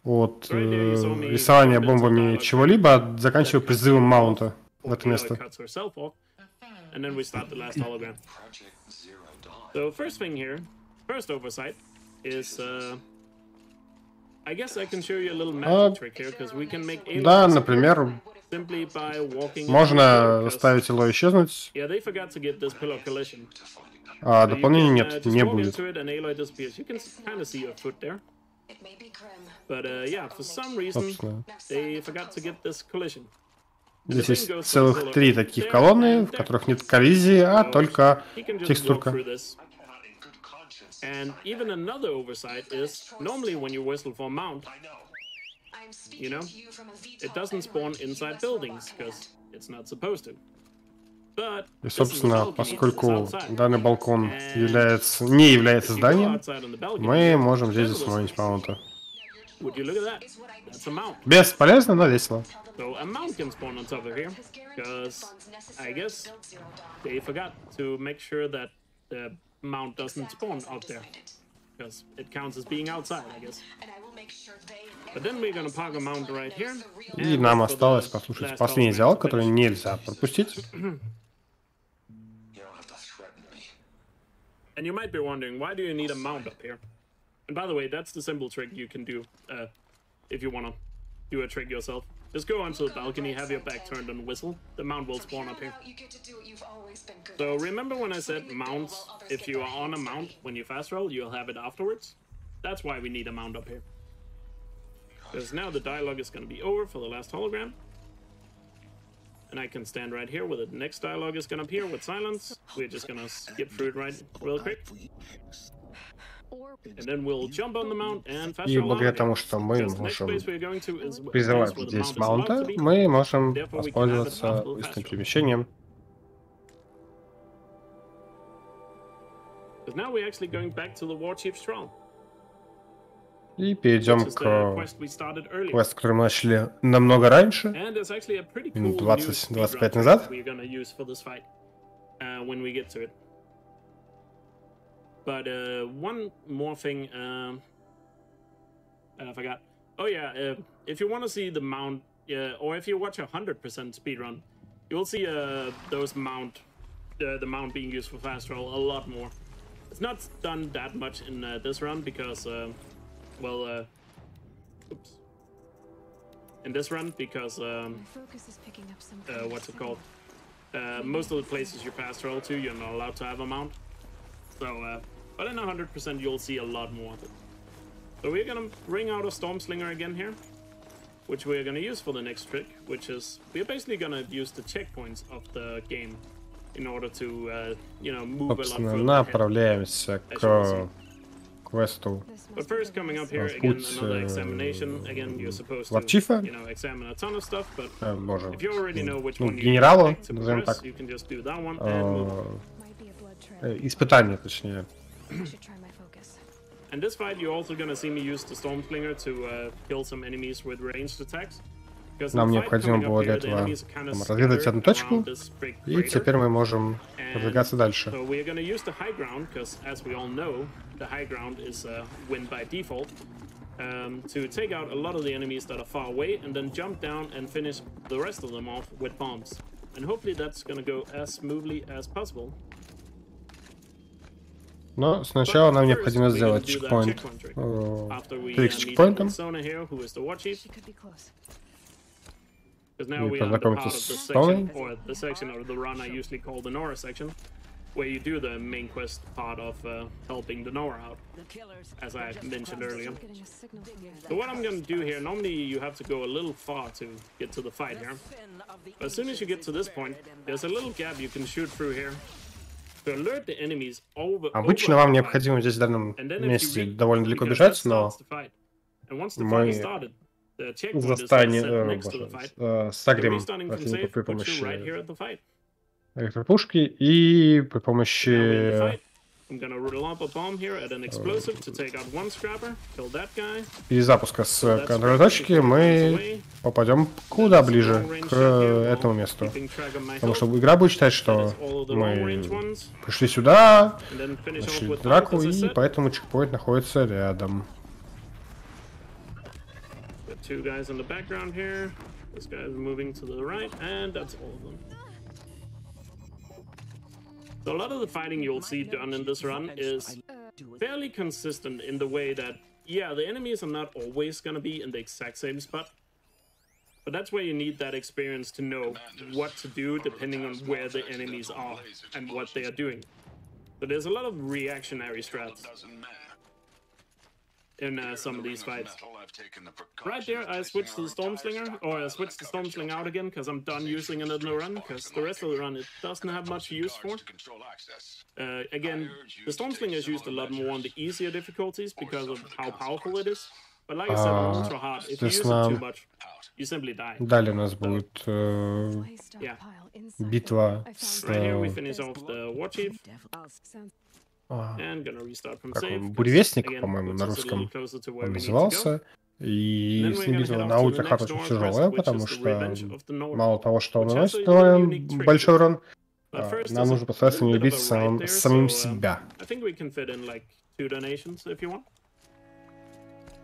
от рисования бомбами чего-либо, заканчивая призывом маунта в это место. And then we start the last hologram. So first thing here, first oversight is... I guess I can show you a little magic trick here, because we can make да, например, simply by walking. Можно заставить Элой исчезнуть. Yeah, they forgot to get this pillar collision. А дополнения нет, не будет. You can kind of see your foot there. But yeah, for some reason they forgot to get this collision. Здесь есть целых 3 таких колонны, в которых нет коллизии, а только текстурка. And even another oversight is, normally when you whistle for mount, you know, it doesn't spawn inside buildings, because it's not supposed to. But И, собственно, поскольку данный балкон не является зданием, мы можем здесь установить маунта. Бесполезно, но весело. So a mount can spawn on top of here, because I guess they forgot to make sure that the mount doesn't spawn out there, because it counts as being outside, I guess. But then we're gonna park a mount right here. И нам осталось послушать последний диалог, который нельзя пропустить. And you might be wondering, why do you need a mount up here? And by the way, that's the simple trick you can do if you wanna do a trick yourself. Just go onto the balcony, have your back turned and whistle. The mount will spawn up here. So remember when I said mounts, if you are on a mount, when you fast roll, you'll have it afterwards? That's why we need a mount up here. Because now the dialogue is going to be over for the last hologram. And I can stand right here where the next dialogue is going to appear with silence. We're just going to skip through it right real quick. And then we'll jump on the mount and fast И roll благодаря out тому, again. что мы Because the next можем place we're going to is призывать where the здесь mount is allowed маунта, to be. мы можем Therefore, we can have it воспользоваться after the быстрым fast roll. перемещением. Because now we're actually going back to the War Chief's Throne. И перейдем Which is к the quest we started earlier. квесту, который мы начали намного раньше, And there's actually a pretty cool минут new 20-25 speedrun назад. trick we're gonna use for this fight when we get to it. But one more thing I forgot. Oh yeah, if you want to see the mount, or if you watch 100% speedrun, you'll see those mount, the mount being used for fast roll a lot more. It's not done that much in this run because, well, oops. In this run because, what's it called? Most of the places you fast roll to, you're not allowed to have a mount. So, but in 100% you'll see a lot more of it. So we're gonna bring out a Stormslinger again here, which we're gonna use for the next trick, which is we're basically gonna use the checkpoints of the game in order to, you know, move a lot Собственно, further направляемся к квесту But first, coming up here again, another examination. Again, you're supposed to, Ларчифа. you know, examine a ton of stuff. But Боже, if you already know which ну, one you генералу, like to назовем progress, так, you can just do that one and move on. испытание, точнее. And this fight, you're also gonna see me use the Stormslinger to kill some enemies with ranged attacks. Нам необходимо было для этого разведать одну точку, и теперь мы можем продвигаться дальше. So we're gonna use the high ground, because as we all know, the high ground is win by default. To take out a lot of the enemies that are far away, and then jump down and finish the rest of them off with bombs. And hopefully that's gonna go as smoothly as possible. Но сначала нам необходимо сделать чекпоинт перед чекпоинтом и познакомиться с зоной. Where you do the main quest part of helping the Nora out, as I mentioned earlier. So what I'm going to do here, normally you have to go a little far to get to the fight here. But as soon as you get to this point, there's a little gap you can shoot through here to alert the enemies over. Обычно вам необходимо здесь в данном месте довольно далеко бежать, но мы сагрим противника при помощи электропушки и при помощи перезапуска с контрольной точки мы попадем куда ближе к этому месту. Потому что игра будет считать, что мы пришли сюда, начали драку, и поэтому чекпоинт находится рядом. So a lot of the fighting you'll see done in this run is fairly consistent in the way that, yeah, the enemies are not always going to be in the exact same spot. But that's where you need that experience to know what to do depending on where the enemies are and what they are doing. So there's a lot of reactionary strats in some of these fights. Right there, I switched to the Stormslinger, or I switched the Stormslinger out again because I'm done using it in the run, because the rest of the run it doesn't have much use for. Again, the Stormslinger is used a lot more on the easier difficulties because of how powerful it is. But like I said, on ultra hard, if you use it too much, you simply die. Далее у нас будет битва с... Right here we finish off the War Chief. Буревестник, по-моему, на русском он назывался. И с ним битва на ультрахард очень тяжелая, потому что мало того, что он наносит большой урон, нам нужно постараться не убить самим себя.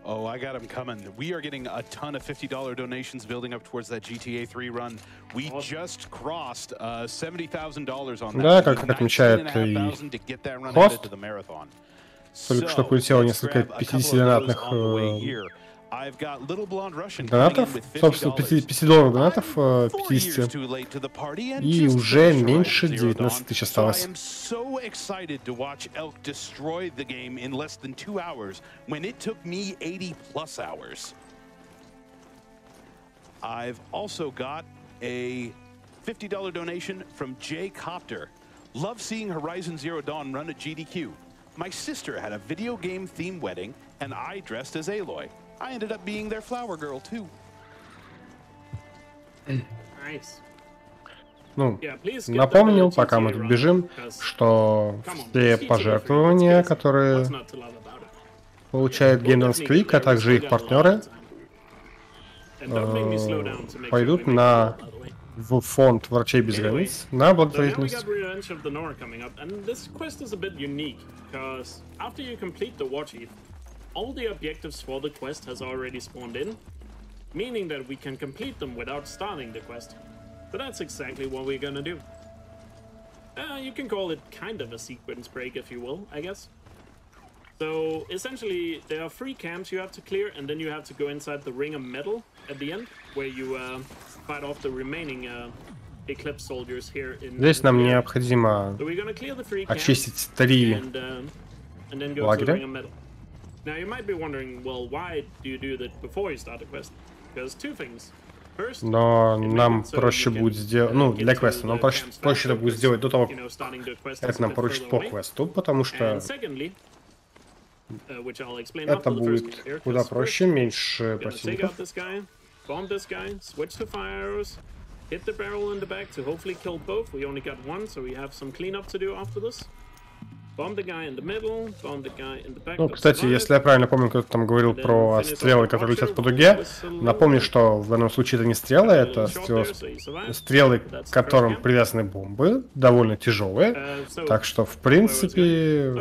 Oh, I got them coming. We are getting a ton of $50 donations building up towards that GTA 3 run. We just crossed $70,000 on that. Да, как отмечает и хост, только что полетело несколько 50-донатных донатов, собственно, 50-долларовых донатов, 50, и уже меньше 19 тысяч осталось. I've also got a $50 donation from Jay Copter. Love seeing Horizon Zero Dawn run at GDQ. My sister had a video game themed wedding, and I dressed as Aloy. I ended up being their flower girl too. Nice. Ну, напомню, пока мы тут бежим, что все пожертвования, которые получает Game Dance Click, а также их партнеры, пойдут в фонд врачей без границ на благотворительность. All the objectives for the quest has already spawned in, meaning that we can complete them without starting the quest. So that's exactly what we're gonna do. You can call it kind of a sequence break, if you will, I guess. So essentially, there are 3 camps you have to clear, and then you have to go inside the ring of metal at the end, where you fight off the remaining Eclipse soldiers here in. Здесь нам необходимо очистить 3 лагеря. Now you might be wondering, well, why do you do that before you start the quest? Because 2 things. First, но нам проще будет сделать, ну, для квеста, нам проще это будет сделать до того, как это нам поручит по квесту, потому что это будет куда проще, меньше противников. Hit the barrel in the back to hopefully kill both. We only got 1, so we have some cleanup to do after this. Ну, кстати, если я правильно помню, кто-то там говорил про стрелы, которые летят по дуге, напомню, что в данном случае это не стрелы, это стрелы, к которым привязаны бомбы, довольно тяжелые, так что, в принципе...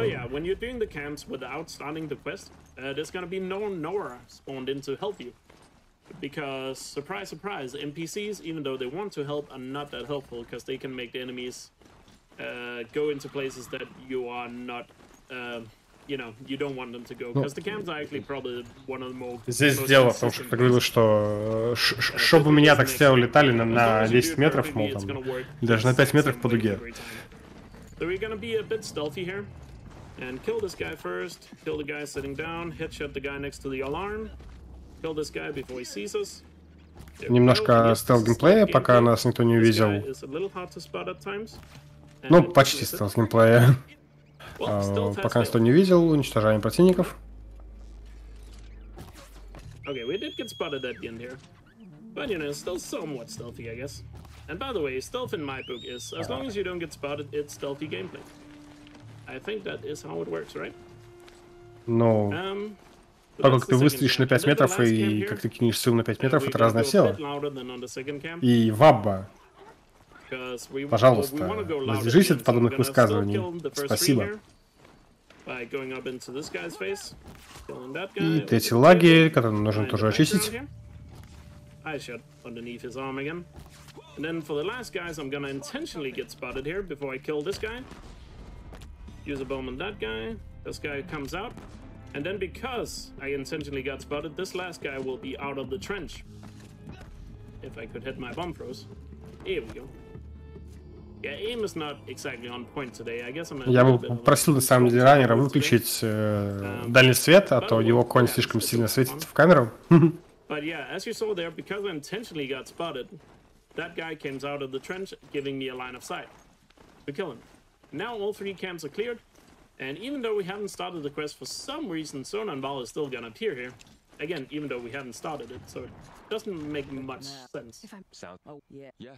Because, surprise, surprise, NPCs, even though they want to help, are not that helpful because they can make the enemies go into places that you are not, you know, you don't want them to go. Because the camps are actually probably one of the more... Здесь дело в том, что ты говорил, что чтобы у меня так стрелы летали на 10 метров, мол, там, даже на 5 метров по дуге. So we're gonna be a bit stealthy here. And kill this guy first, kill the guy sitting down, headshot the guy next to the alarm. Kill this guy before he sees us. Немножко стелс-геймплея, пока нас никто не увидел. Ну, почти стелс-геймплея. Пока нас никто не видел, уничтожаем противников. Okay, we did get spotted at the end here. But, you know, still somewhat stealthy, I guess. And by the way, stealth in my book is, as long as you don't get spotted, it's stealthy gameplay. I think that is how it works, right? Ну... То, как ты выстрелишь на 5 метров и как ты кинешь силу на 5 метров, это разная сила. И Вабба, пожалуйста, воздержись от подобных высказываний. Спасибо. И эти лаги, которые нужно тоже очистить. And then because I intentionally got spotted, this last guy will be out of the trench. If I could hit my bomb throws. Here we go. Yeah, aim is not exactly on point today. I guess I'm Я бы попросил на самом деле раннера выключить дальний свет, а то его конь слишком сильно светит в камеру. But yeah, as you saw there, because I intentionally got spotted, that guy came out of the trench, giving me a line of sight to kill him. Now all 3 camps are cleared. And even though we haven't started the quest, for some reason, Sonanval is still gonna appear here. Again, even though we haven't started it, so it doesn't make much sense.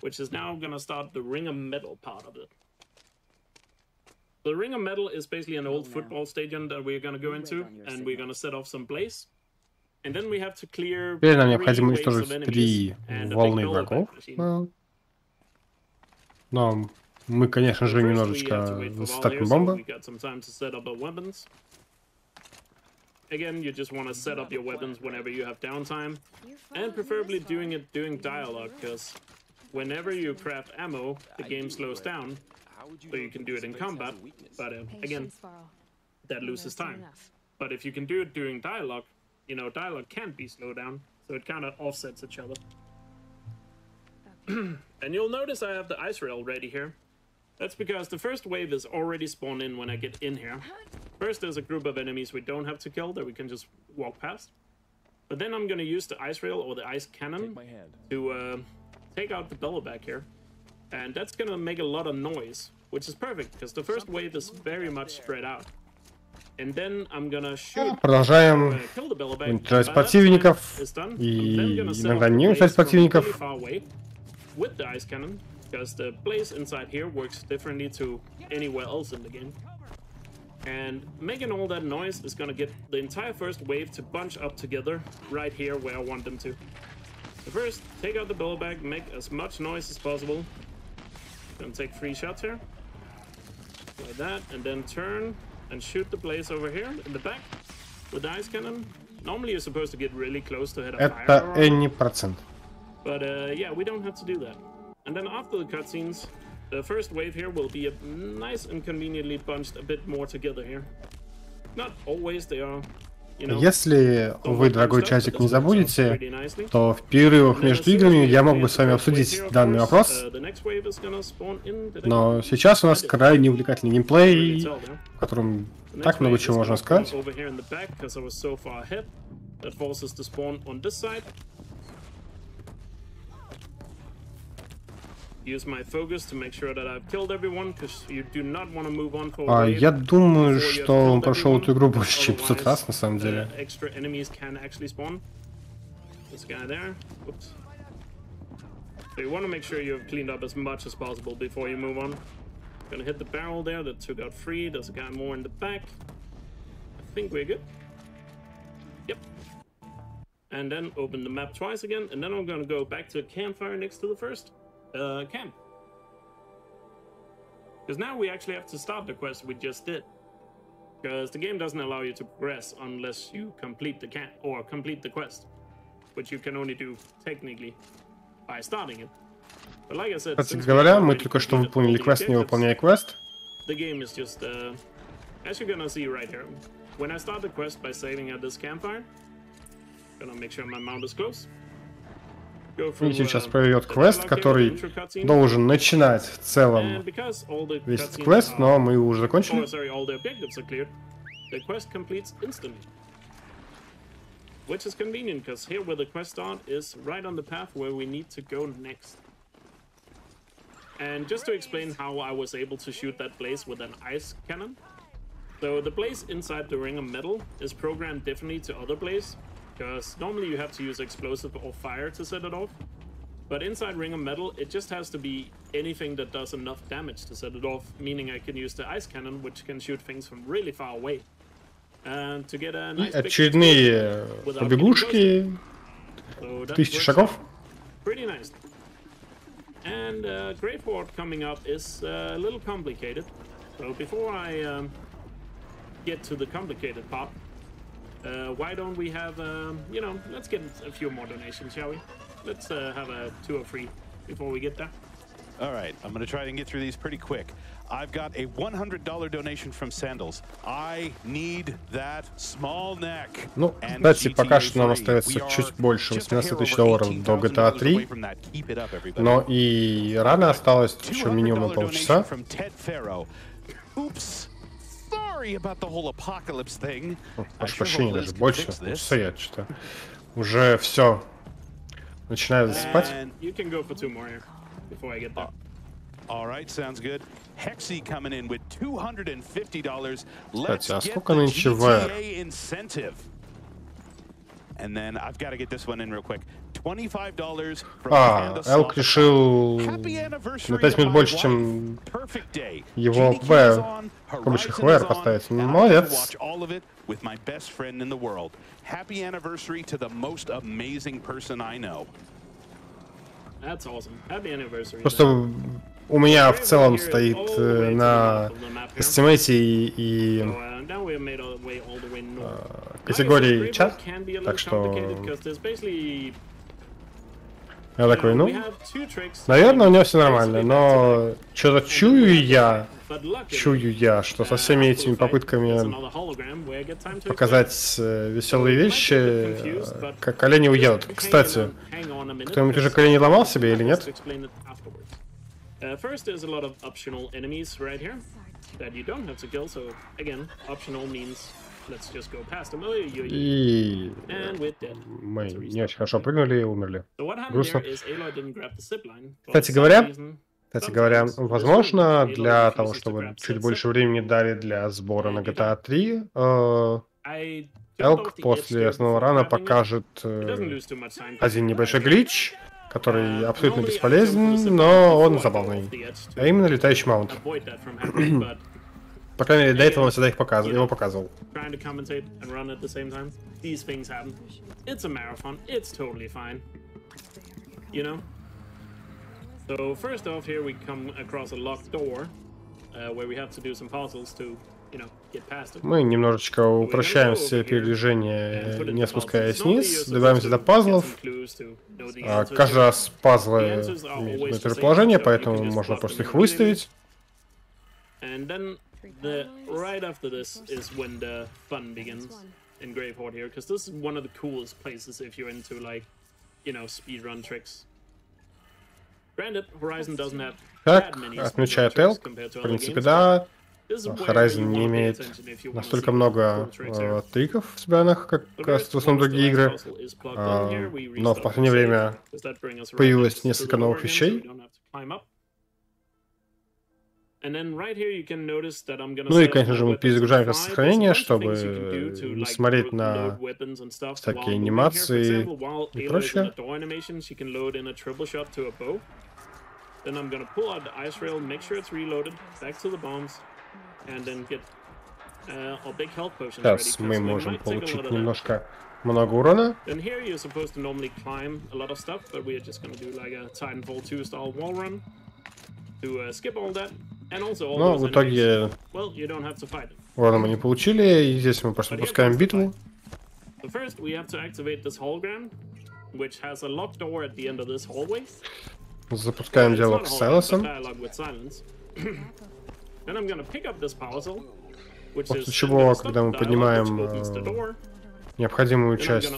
Which is now gonna start the Ring of Metal part of it. The Ring of Metal is basically an old football stadium that we're gonna go into, and we're gonna set off some blaze. And then we have to clear 3 waves of enemies and a big bullet machine. Но мы, конечно же, немножечко статим бомбы. Again, you just want to set up your weapons whenever you have downtime, and preferably doing it during dialogue, because whenever you craft ammo, the game slows down, so you can do it in combat, but again, that loses time. But if you can do it during dialogue, you know, dialogue can't be slowed down, so it kind of offsets each other. And you'll notice I have the ice rail ready here. That's because the first wave is already spawned in when I get in here. First, there's a group of enemies we don't have to kill that we can just walk past. But then I'm going to use the ice rail or the ice cannon to take out the bellowback here. And that's going to make a lot of noise, which is perfect, because the first wave is very much spread out. And then I'm gonna shoot, продолжаем уничтожать противников и иногда не уничтожать противников. With the ice cannon, because the blaze inside here works differently to anywhere else in the game. And making all that noise is gonna get the entire first wave to bunch up together right here where I want them to. So first, take out the bellowback, make as much noise as possible. Gonna take 3 shots here. Like that, and then turn and shoot the blaze over here in the back with the ice cannon. Normally you're supposed to get really close to hit a fire. Это any %. But yeah, we don't have to do that. And then after the cutscenes, the first wave here will be nice and conveniently bunched a bit more together here. Not always, they are, you know. Если вы, дорогой чатик, не забудете, то в перерывах между играми я мог бы с вами обсудить данный вопрос. Но сейчас у нас крайне увлекательный геймплей, в котором так много чего можно сказать. Я думаю, что он прошел эту игру больше, чем 500 раз, на самом деле. Gonna hit the barrel there that took out 3. There's a guy more in the back. I think we're good. Yep. And then open the map twice again, and then I'm gonna go back to a campfire next to the first camp. Because now we actually have to start the quest we just did. Because the game doesn't allow you to progress unless you complete the camp or complete the quest, which you can only do technically by starting it. But like I said, кстати говоря, мы только что выполнили квест, не выполняя квест. The game is just, as you're gonna see right here. When I start the quest by saving at this campfire, gonna make sure my mount is close. И сейчас проведет квест, который должен начинать в целом весь этот квест, но мы его уже закончили. The quest completes instantly. Which is convenient, because here where the quest start is right on the path where we need to go next. And just to explain how I was able to shoot that blaze with an ice cannon. So the blaze inside the ring of metal is programmed differently to other blaze, because normally you have to use explosive or fire to set it off. But inside ring of metal, it just has to be anything that does enough damage to set it off, meaning I can use the ice cannon, which can shoot things from really far away. And to get a nice очередные побегушки, 1000 шагов. Pretty nice. And Great Horde coming up is a little complicated. So before I get to the complicated part, why don't we have, you know, let's get a few more donations, shall we? Let's have a 2 or 3 before we get there. All right, I'm going to try and get through these pretty quick. I've got a $100 donation from Sandals. I need that small neck. Ну, кстати, пока что нам остается чуть больше 18 тысяч долларов до GTA 3, но и рано осталось еще минимум на полчаса. Прошу прощения, даже больше, полчаса я что-то. Уже все. Начинаю засыпать. All right, sounds good. Hexy coming in with $250. Кстати, а сколько нынче VR? And then I've got to get this one in real quick. $25 Элк решил на 5 минут больше, чем его VR, в кавычках VR поставить. Молодец. With my best friend in the world. Happy anniversary to the most amazing person I know. That's awesome. Happy anniversary. Просто у меня в целом стоит на эстимейте и категории чат, так что я такой, ну, наверное, у него все нормально, но что-то чую я, что со всеми этими попытками показать веселые вещи, как колени уедут. Кстати, кто-нибудь уже колени ломал себе или нет? First, there's a lot of optional enemies right here that you don't have to kill, so again, optional means let's just go past them. И мы не очень хорошо прыгнули и умерли. Грустно. Кстати говоря, возможно, для того, чтобы чуть больше времени дали для сбора на GTA 3, Элк после основного рана покажет один небольшой глич, который абсолютно бесполезен, но он забавный. А именно летающий маунт. По крайней мере, до этого он всегда его показывал. So first off, here we come across a locked door, where we have to do some puzzles to, you know, get past it. Мы немножечко упрощаем все передвижения, не спускаясь вниз, добавимся до пазлов. Каждый раз пазлы имеют это же положение, поэтому можно просто их выставить. And then right after this is when the fun begins in Grave Horde here, because this is one of the coolest places if you're into, like, you know, speedrun tricks. Granted, Horizon doesn't have как отмечает Элк, в принципе, да, Horizon не имеет настолько много триков в спидранах, как в основном другие игры, но в последнее время появилось несколько новых вещей. Ну и, конечно же, мы перезагружаем это сохранение, чтобы не смотреть на всякие анимации и прочее. Then I'm gonna pull out the ice rail, make sure it's reloaded, back to the bombs, and then get a big health potion ready. Сейчас мы можем получить немножко много урона. Then here you're supposed to normally climb a lot of stuff, but we are just gonna do like a Titanfall 2 style wall run to skip all that. And also all Но those в итоге well, you don't have to fight them. урона мы не получили, и здесь мы просто запускаем битву. So first we have to activate this hologram, which has a locked door at the end of this hallway. Запускаем диалог с Сайлосом. Then I'm gonna pick up this power cell, which is После чего, когда мы поднимаем необходимую часть,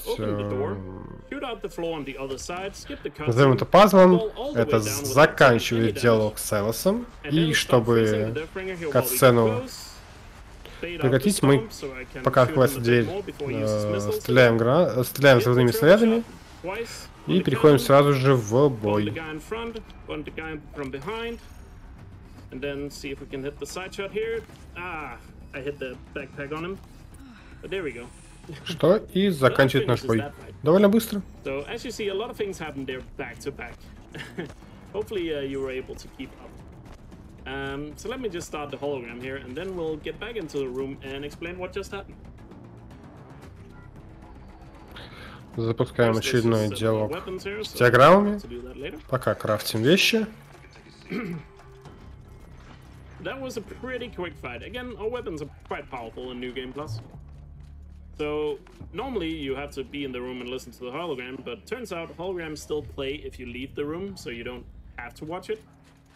назовем это пазлом, это заканчивает диалог с Сайлосом. И чтобы катсцену прекратить, мы, пока открывается дверь, стреляем взрывными снарядами и переходим сразу же в бой. And then see if we can hit the side shot here. Ah, I hit the backpack on him. But there we go. Что и заканчивает наш бой. Довольно быстро. So as you see, a lot of things happen there back to back. Hopefully you were able to keep up. So let me just start the hologram here, and then we'll get back into the room and explain what just happened. Запускаем очередной диалог с диаграммами. Пока крафтим вещи. That was a pretty quick fight. Again, our weapons are quite powerful in New Game Plus. So, normally you have to be in the room and listen to the hologram, but turns out holograms still play if you leave the room, so you don't have to watch it,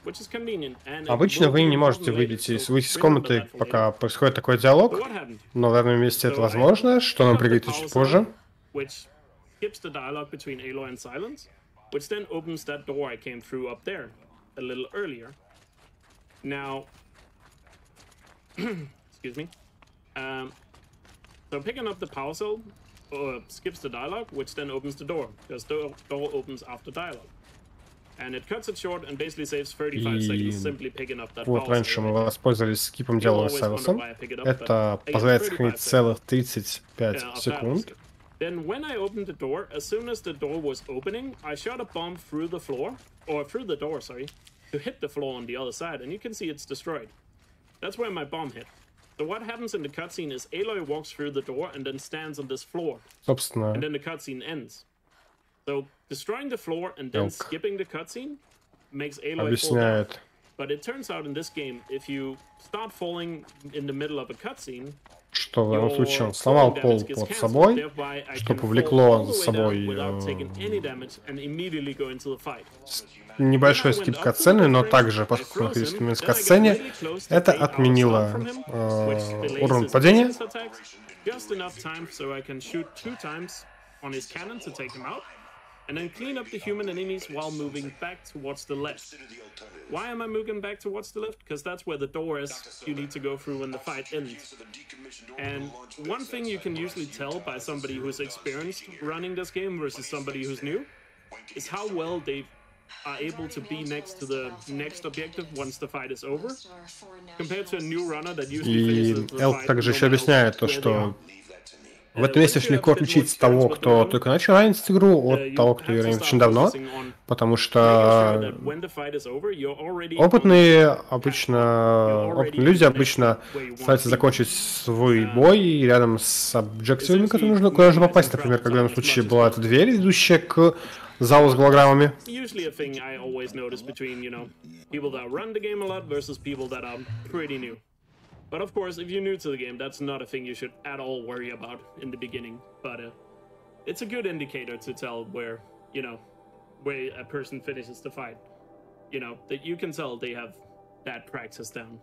which is convenient. Обычно вы не можете выйти из комнаты, пока происходит такой диалог, но в данном месте это возможно, что нам пригодится чуть позже. Which skips the dialogue between Aloy and Silence, which then opens that door I came through up there a little earlier. Now, excuse me. So picking up the power cell skips the dialogue, which then opens the door, because the door opens after dialogue. And it cuts it short and basically saves 35 seconds simply picking up that power cell. Вот раньше мы воспользовались скипом диалога с Сайлосом. Это позволяет сохранить целых 35 секунд. Then when I opened the door, as soon as the door was opening, I shot a bomb through the floor, or through the door, sorry, to hit the floor on the other side, and you can see it's destroyed. That's where my bomb hit. So what happens in the cutscene is Aloy walks through the door and then stands on this floor. Собственно, and then the cutscene ends. So destroying the floor and then skipping the cutscene makes Aloy fall down. But it turns out in this game, if you start falling in the middle of a cutscene, что в данном случае он сломал пол под собой, что повлекло за собой небольшой скип катсцены, но также, поскольку находились в катсцене, это отменило урон падения. And then clean up the human enemies while moving back towards the left. Why am I moving back towards the left? Because that's where the door is you need to go through when the fight ends. And one thing you can usually tell by somebody who's experienced running this game versus somebody who's new is how well they are able to be next to the next objective once the fight is over, compared to a new runner that usually finishes the fight. Также еще объясняет то, что в этом месте очень легко отличить того, кто только начал ранить игру, от того, кто ее ранит очень давно, потому что опытные люди обычно стараются закончить свой бой рядом с объективами, которые куда нужно попасть. Например, как в данном случае была эта дверь, ведущая к залу с голограммами. But of course, if you're new to the game, that's not a thing you should at all worry about in the beginning. But it's a good indicator to tell where, where a person finishes the fight. That you can tell they have that practice down.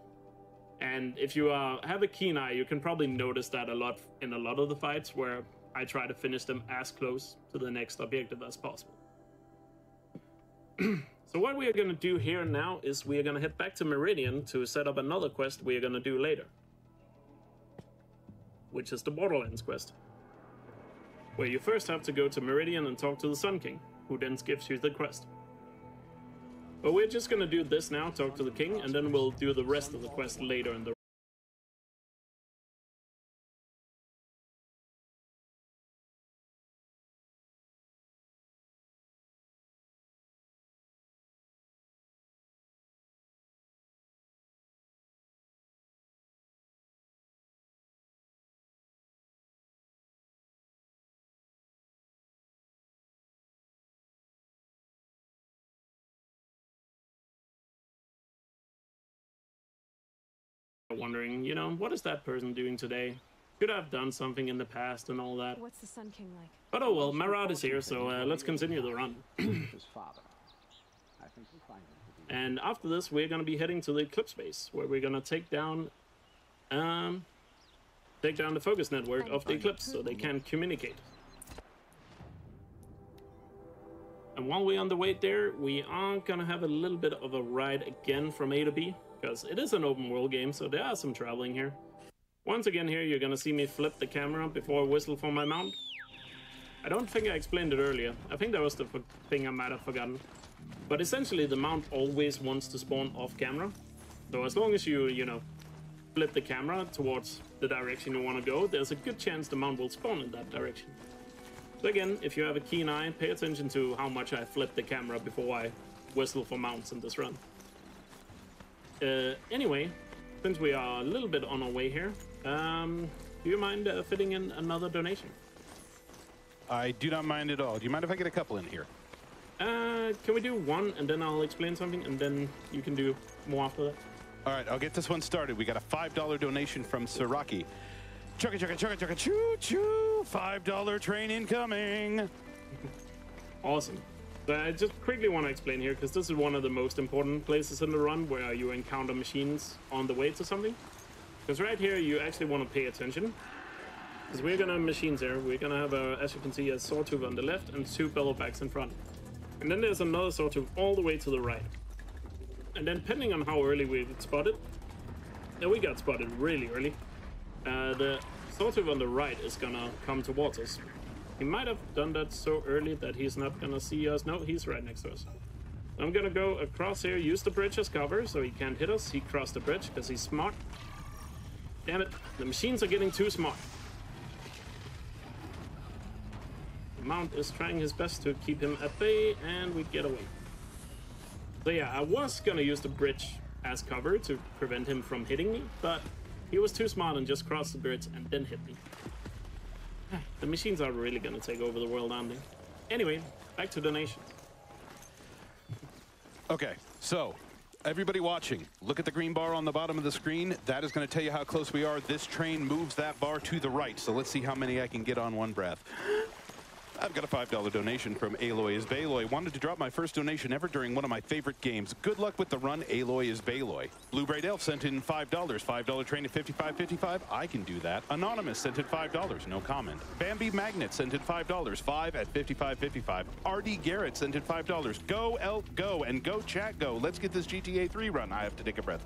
And if you have a keen eye, you can probably notice that a lot in a lot of the fights where I try to finish them as close to the next objective as possible. So what we are going to do here now is we are going to head back to Meridian to set up another quest we are going to do later, which is the Borderlands quest, where you first have to go to Meridian and talk to the Sun King, who then gives you the quest. But we're just going to do this now, talk to the King, and then we'll do the rest of the quest later in the wondering, you know, what is that person doing today? Could have done something in the past and all that. What's the Sun King like? But oh well, Marat is here, so let's continue the run. And after this, we're gonna be heading to the Eclipse base, where we're gonna take down the focus network of the Eclipse, so they can communicate. And while we're on the way there, we are gonna have a little bit of a ride again from A to B, because it is an open world game, so there are some traveling here. Once again here, you're gonna see me flip the camera before I whistle for my mount. I don't think I explained it earlier. I think that was the thing I might have forgotten. But essentially, the mount always wants to spawn off camera. So as long as you know, flip the camera towards the direction you want to go, there's a good chance the mount will spawn in that direction. So again, if you have a keen eye, pay attention to how much I flip the camera before I whistle for mounts in this run. Anyway, since we are a little bit on our way here, do you mind fitting in another donation? I do not mind at all. Do you mind if I get a couple in here? Can we do one, and then I'll explain something, and then you can do more after that? All right, I'll get this one started. We got a $5 donation from Saraki. Chugga, chugga, chugga, chugga, choo, choo. $5 train incoming. Awesome. So I just quickly want to explain here, because this is one of the most important places in the run where you encounter machines on the way to something. Because right here, you actually want to pay attention. Because we're going to have machines here. We're going to have, as you can see, a sawtooth on the left and 2 bellowbacks in front. And then there's another sawtooth all the way to the right. And then depending on how early we spotted, and we got spotted really early, the sawtooth on the right is gonna come towards us. He might have done that so early that he's not gonna see us. No, he's right next to us. I'm gonna go across here, use the bridge as cover so he can't hit us. He crossed the bridge because he's smart. Damn it, the machines are getting too smart. The mount is trying his best to keep him at bay, and we get away. So yeah, I was gonna use the bridge as cover to prevent him from hitting me, but he was too smart and just crossed the bridge and then hit me. The machines are really gonna take over the world, aren't they? Anyway, back to donations. Okay, so everybody watching, look at the green bar on the bottom of the screen. That is going to tell you how close we are. This train moves that bar to the right, so let's see how many I can get on one breath. I've got a $5 donation from Aloy is Baloy. Wanted to drop my first donation ever during one of my favorite games. Good luck with the run, Aloy is Baloy. Blue Braid Elf sent in $5. $5 train at 55.55. I can do that. Anonymous sent in $5. No comment. Bambi Magnet sent in $5. 5 at 55.55. RD Garrett sent in $5. Go Elk Go and go chat go. Let's get this GTA 3 run. I have to take a breath.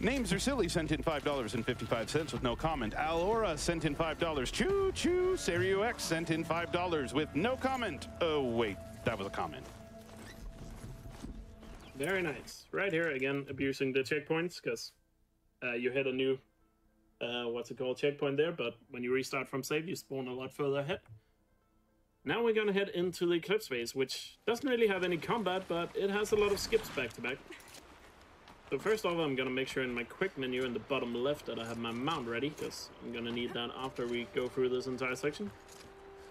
Names are silly sent in $5.55 with no comment. Alora sent in $5. Choo choo. Serio X sent in $5 with no comment. Oh wait, that was a comment. Very nice. Right here again, abusing the checkpoints because you hit a new what's it called, checkpoint there, but when you restart from save you spawn a lot further ahead. Now we're gonna head into the Eclipse base, which doesn't really have any combat, but it has a lot of skips back to back. So first off, I'm gonna make sure in my quick menu in the bottom left that I have my mount ready, because I'm gonna need that after we go through this entire section.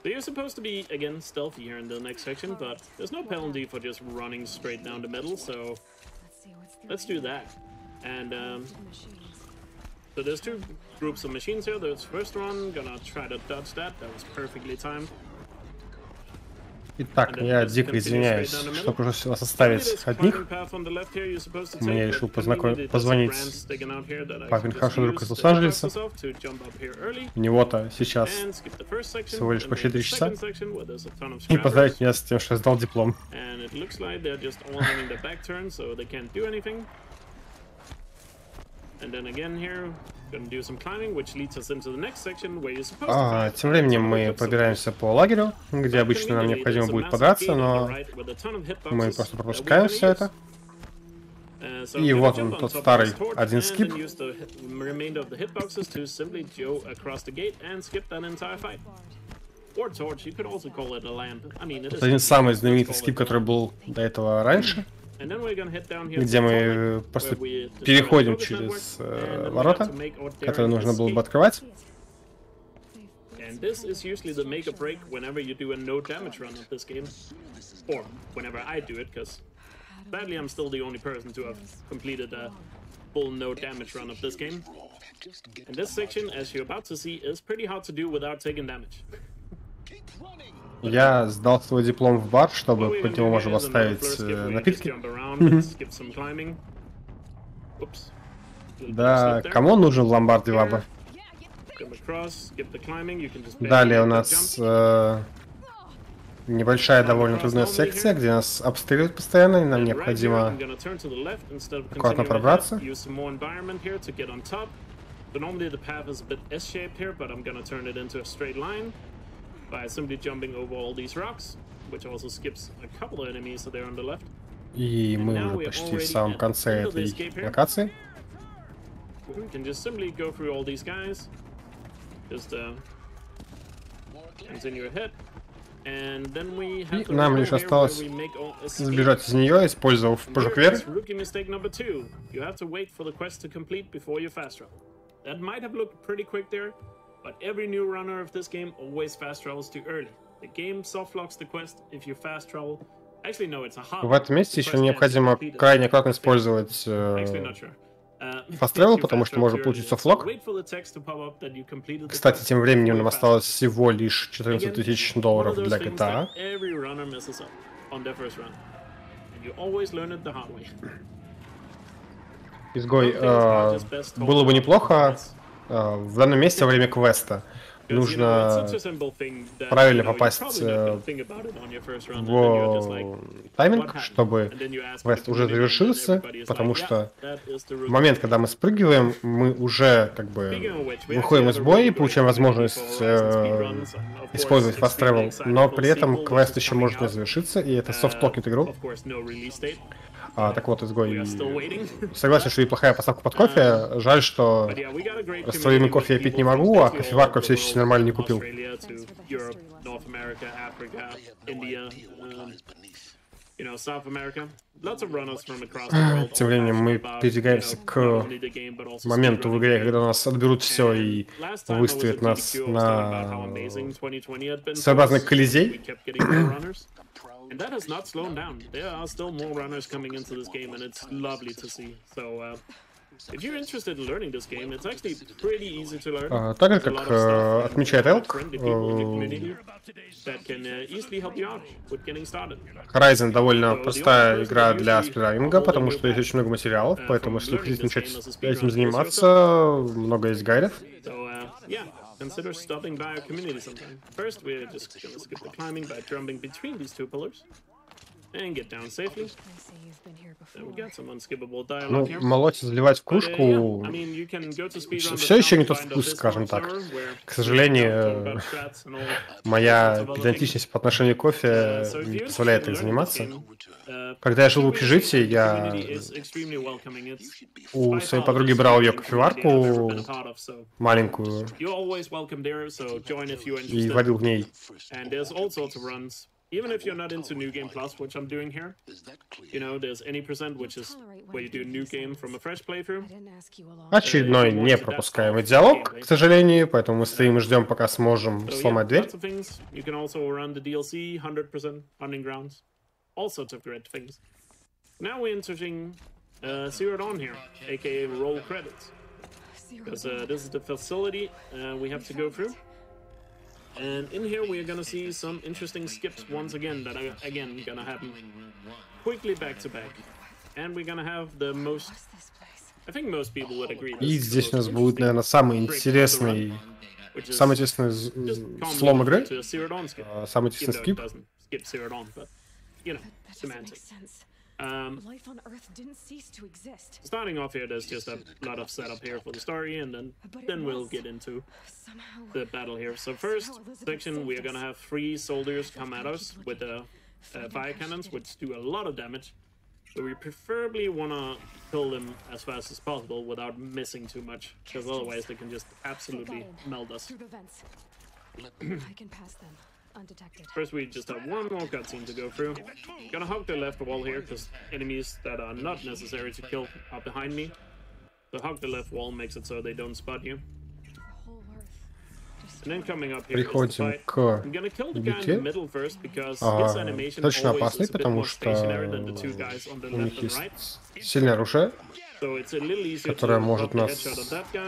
So you're supposed to be, again, stealthy here in the next section, but there's no penalty for just running straight down the middle, so let's do that. And so there's 2 groups of machines here. There's first one, gonna try to dodge that. That was perfectly timed. Итак, я дико извиняюсь, что пришлось вас оставить одних. Мне решил позвонить папин хороший друг из Лос-Анджелеса. У него-то сейчас всего лишь почти 3 часа. И поздравить меня с тем, что я сдал диплом. Тем временем мы пробираемся по лагерю, где обычно нам необходимо будет подраться, но мы просто пропускаем все это. И вот он, тот старый один скип. Это один самый знаменитый скип, который был до этого раньше, где мы просто переходим через ворота, которые нужно было бы открывать. And this is usually the make or break whenever you do a no damage run of this game, or whenever I do it, because sadly I'm still the only person to have completed full no damage run of this game. And this section, as you're about to see, is pretty hard to do without taking damage. Я сдал свой диплом в бар, чтобы под него можно поставить напитки. Да, кому нужен ломбард Ваба? Далее у нас небольшая довольно трудная секция, где нас обстреливают постоянно, и нам необходимо аккуратно пробраться. By simply jumping over all these rocks, which also skips a couple of enemies, so they're on the left. И мы уже почти в самом конце этой локации. We can just simply go through all these guys, just continue ahead, and then we have. И нам лишь осталось сбежать из нее, использовав прыжок вверх. Rookie mistake number 2. You have to wait for the quest to complete before you fast travel. That might have looked pretty quick there. But every new runner of this game always fast travels too early. The game soft locks the quest if you fast travel. Actually, no, it's a hard. В этом месте еще необходимо крайне аккуратно использовать fast travel, потому что можно получить софтлок. Кстати, тем временем нам осталось всего лишь $14 000 для GTA. Изгой, было бы неплохо в данном месте во время квеста. Нужно правильно попасть в тайминг, чтобы квест уже завершился, потому что в момент, когда мы спрыгиваем, мы уже как бы выходим из боя и получаем возможность использовать fast travel, но при этом квест еще может не завершиться, и это софт-локит игру. Так вот, изгой. Согласен, что и плохая поставка под кофе. Жаль, что растворимый кофе я пить не могу, а кофеварку все еще нормально не купил. Тем временем мы передвигаемся к моменту в игре, когда нас отберут все и выставят нас на своеобразный колизей. And that has not slowed down. There are still more runners coming into this game, and it's lovely to see. So, if you're interested in learning this game, it's actually pretty easy to learn. Так как отмечает Элк, Horizon довольно простая игра для спидранинга, потому что есть очень много материалов, поэтому если вы хотите начать этим заниматься, много есть гайдов. Consider stopping by our community sometime. First, we're just gonna skip the climbing by jumping between these two pillars and get down safely. Then we got some unskippable dialogue here. Молоть и заливать в кружку все еще не тот вкус, скажем так. К сожалению, моя педантичность по отношению к кофе не позволяет так заниматься. Когда я жил в общежитии, я у своей подруги брал ее кофеварку маленькую и водил в ней. Even if you're not into New Game Plus, which I'm doing here, you know, there's any percent, which is where you do New Game from a fresh playthrough. Очередной непропускаемый диалог, к сожалению, поэтому мы стоим и ждем, пока сможем сломать дверь. You can also run the DLC 100% hunting grounds. All sorts of great things. Now we're entering Zero Dawn here, aka roll credits. Because this is the facility we have to go through. And in here we are gonna see some interesting skips once again that are again gonna happen quickly back to back. And we're gonna have the most, I think most people would agree. И здесь у нас будет, наверное, самый интересный слом игры, самый интересный скип. Starting off here, there's just a lot of setup here for the story, and then we'll get into the battle here. So first section, we are gonna have 3 soldiers come at us with fire cannons, which do a lot of damage. So we preferably wanna kill them as fast as possible without missing too much, because otherwise they can just absolutely melt us. First, we just have one more cutscene to go through. Gonna hug the left wall here, because enemies that are not necessary to kill are behind me. So hug the left wall makes it so they don't spot you. And then coming up here is the fight. I'm gonna kill the guy in the middle first, because his animation always is a bit more stationary than the 2 guys on the left and right. Сильное оружие. которая может нас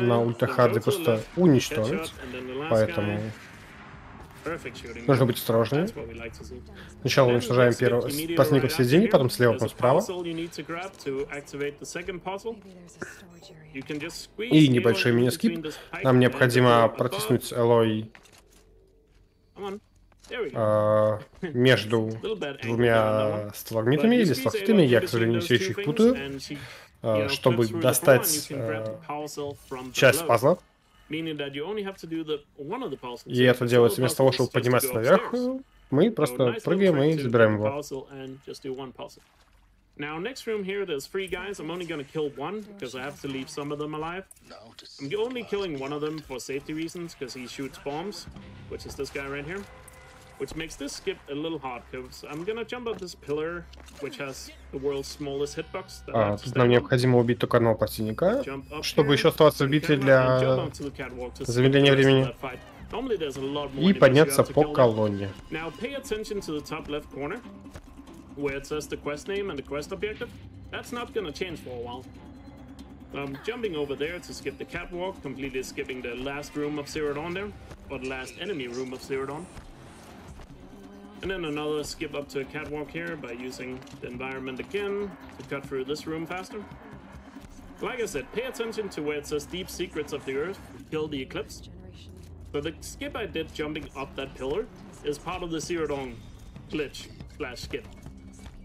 на ультахарде просто уничтожить. Поэтому нужно быть осторожными. Сначала уничтожаем первого противника в середине, потом слева, потом справа. И небольшой мини-скип. Нам необходимо протиснуть Элой между двумя сталагмитами или сталактитами, я, к сожалению, все еще их путаю, чтобы достать часть пазла. И это делается вместо того, чтобы подниматься наверх, мы просто прыгаем и забираем его. Now, next room here, there's 3 guys. I'm only gonna kill 1, because I have to leave some of them alive. I'm only killing one of them for safety reasons, because he shoots bombs, which is this guy right here. Which makes this skip a little hard, because I'm gonna jump up this pillar, which has the world's smallest hitbox. Тут нам необходимо убить только одного противника, чтобы еще оставаться в битве для замедления времени. И подняться по колонне. Now, pay attention to the top left corner, where it says the quest name and the quest objective. That's not gonna change for a while. I'm jumping over there to skip the catwalk, completely skipping the last room of Zero Dawn there, or the last enemy room of Zero Dawn. And then another skip up to a catwalk here by using the environment again to cut through this room faster. Like I said, pay attention to where it says Deep Secrets of the Earth, kill the Eclipse. So the skip I did jumping up that pillar is part of the Zero Dawn glitch / skip.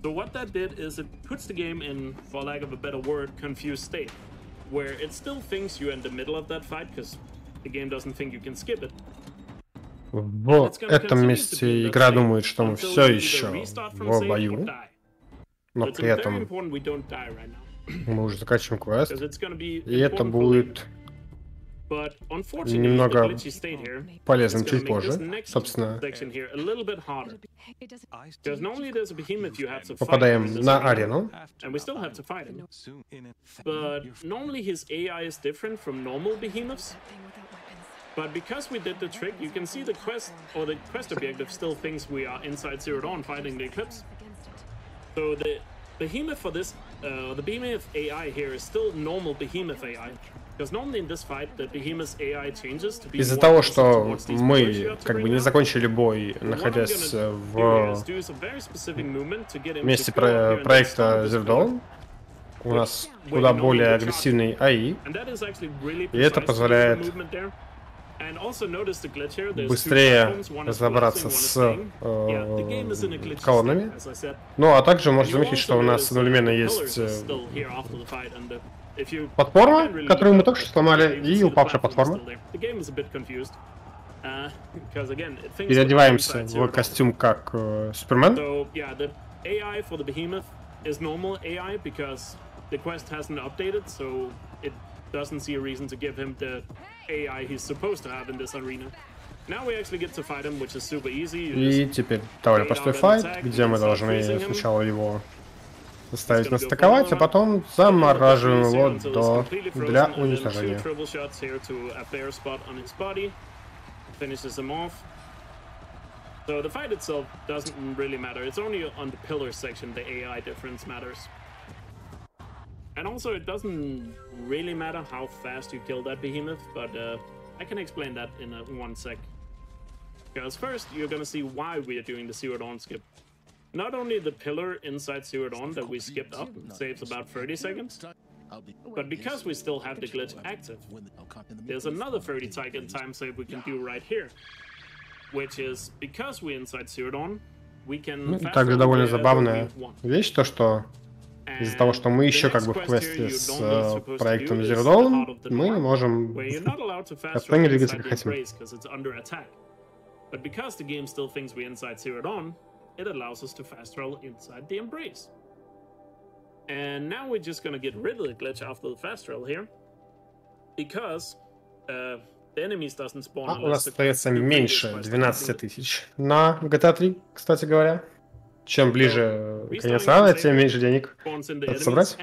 So what that did is it puts the game in, for lack of a better word, confused state, where it still thinks you're in the middle of that fight, because the game doesn't think you can skip it. В этом месте игра думает, что мы все еще в бою, но при этом мы уже заканчиваем квест, и это будет немного полезным чуть позже. Собственно, попадаем на арену. But because we did the trick, you can see the quest, or the quest objective still thinks we are inside Zero Dawn fighting the Eclipse. So the behemoth for this, the behemoth AI here is still normal behemoth AI. Because normally in this fight, the behemoth AI changes to be Из-за того, что мы как бы не закончили бой, находясь в месте проекта Zero Dawn, у нас куда более агрессивный АИ, и это позволяет быстрее разобраться с колоннами. Ну, а также можно заметить, что у нас одновременно есть платформа, которую мы только что сломали, и упавшая платформа. Переодеваемся в костюм как Супермен. Doesn't see a reason to give him the AI he's supposed to have in this arena. Now we actually get to fight him, which is super easy. И теперь довольно простой файт, где мы должны сначала его заставить нас атаковать, а потом замораживаем его для уничтожения. So the fight itself doesn't really matter. It's only on the pillar section the AI difference matters. And also, it doesn't really matter how fast you kill that behemoth, but I can explain that in one sec. Because first, you're gonna see why we are doing the Zero Dawn skip. Not only the pillar inside Zero Dawn that we skipped up saves about 30 seconds, but because we still have the glitch active, there's another 30-second time save we can do right here. Which is, because we're inside Zero Dawn, we can... Также довольно забавная вещь, то что из-за того, что мы еще как бы в квесте с проектом Zero Dawn, мы можем остальные двигаться как хотим. But because the game still thinks we're inside Zero Dawn, it allows us to fast travel inside the Embrace. And now we're just gonna get rid of the glitch after the fast travel here, because the enemies doesn't spawn. У нас остается меньше 12 тысяч на GTA 3, кстати говоря. Чем ближе конец рана, тем меньше денег надо собрать.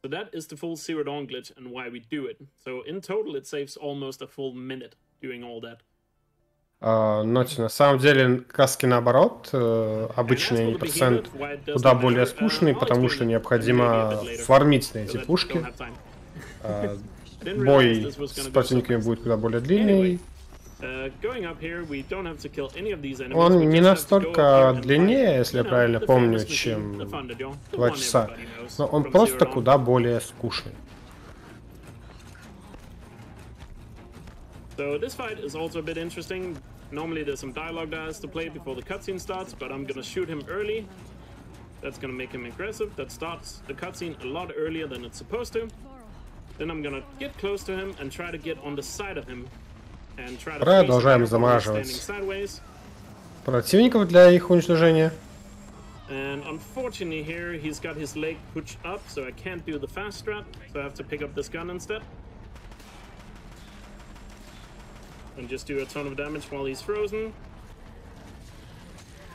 So that is the full Zero Dawn glitch and why we do it. So in total it saves almost a full minute doing all that. Но на самом деле каски наоборот, обычный процент куда более скучный, потому что необходимо фармить на эти пушки. Бой с противниками будет куда более длинный. Он не настолько длиннее, если я правильно помню, чем 2 часа, но он просто куда более скучный. So this fight is also a bit interesting. Normally there's some dialogue that has to play before the cutscene starts, but I'm gonna shoot him early. That's gonna make him aggressive. That starts the cutscene a lot earlier than it's supposed to. Then I'm gonna get close to him and try to get on the side of him. And try to Продолжаем замораживать противников для их уничтожения. And unfortunately here he's got his leg pushed up, so I can't do the fast strat, so I have to pick up this gun instead. And just do a ton of damage while he's frozen.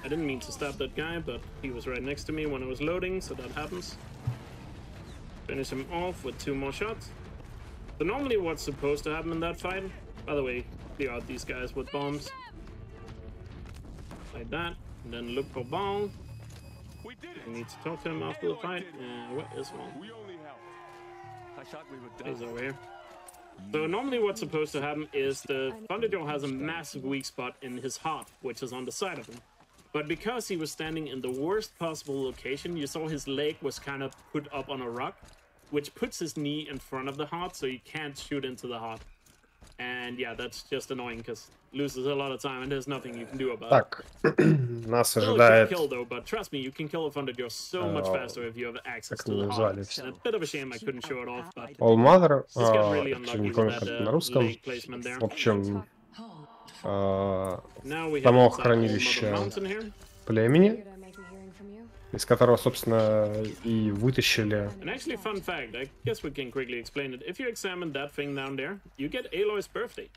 I didn't mean to stab that guy, but he was right next to me when I was loading, so that happens. Finish him off with 2 more shots. So normally what's supposed to happen in that fight, by the way, clear out these guys with bombs. Like that, and then look for Ball. I need to talk to him after the fight. What is Ball? He's over here. So normally what's supposed to happen is the Thunderjaw has a massive weak spot in his heart, which is on the side of him. But because he was standing in the worst possible location, you saw his leg was kind of put up on a rock, which puts his knee in front of the heart, so you can't shoot into the heart. And yeah, that's just annoying because loses a lot of time and there's nothing you can do about it. Так, нас ожидает... Kill though, but trust me, you can kill a Thunderjaw so much faster if you have access to the heart. And a bit of a shame I couldn't show it off, but All Mother, really не помню, как это на русском. В общем, now само хранилище племени, из которого, собственно, и вытащили... And actually, fun fact, I guess we can quickly explain it. If you examine that thing down there, you get Aloy's birthday.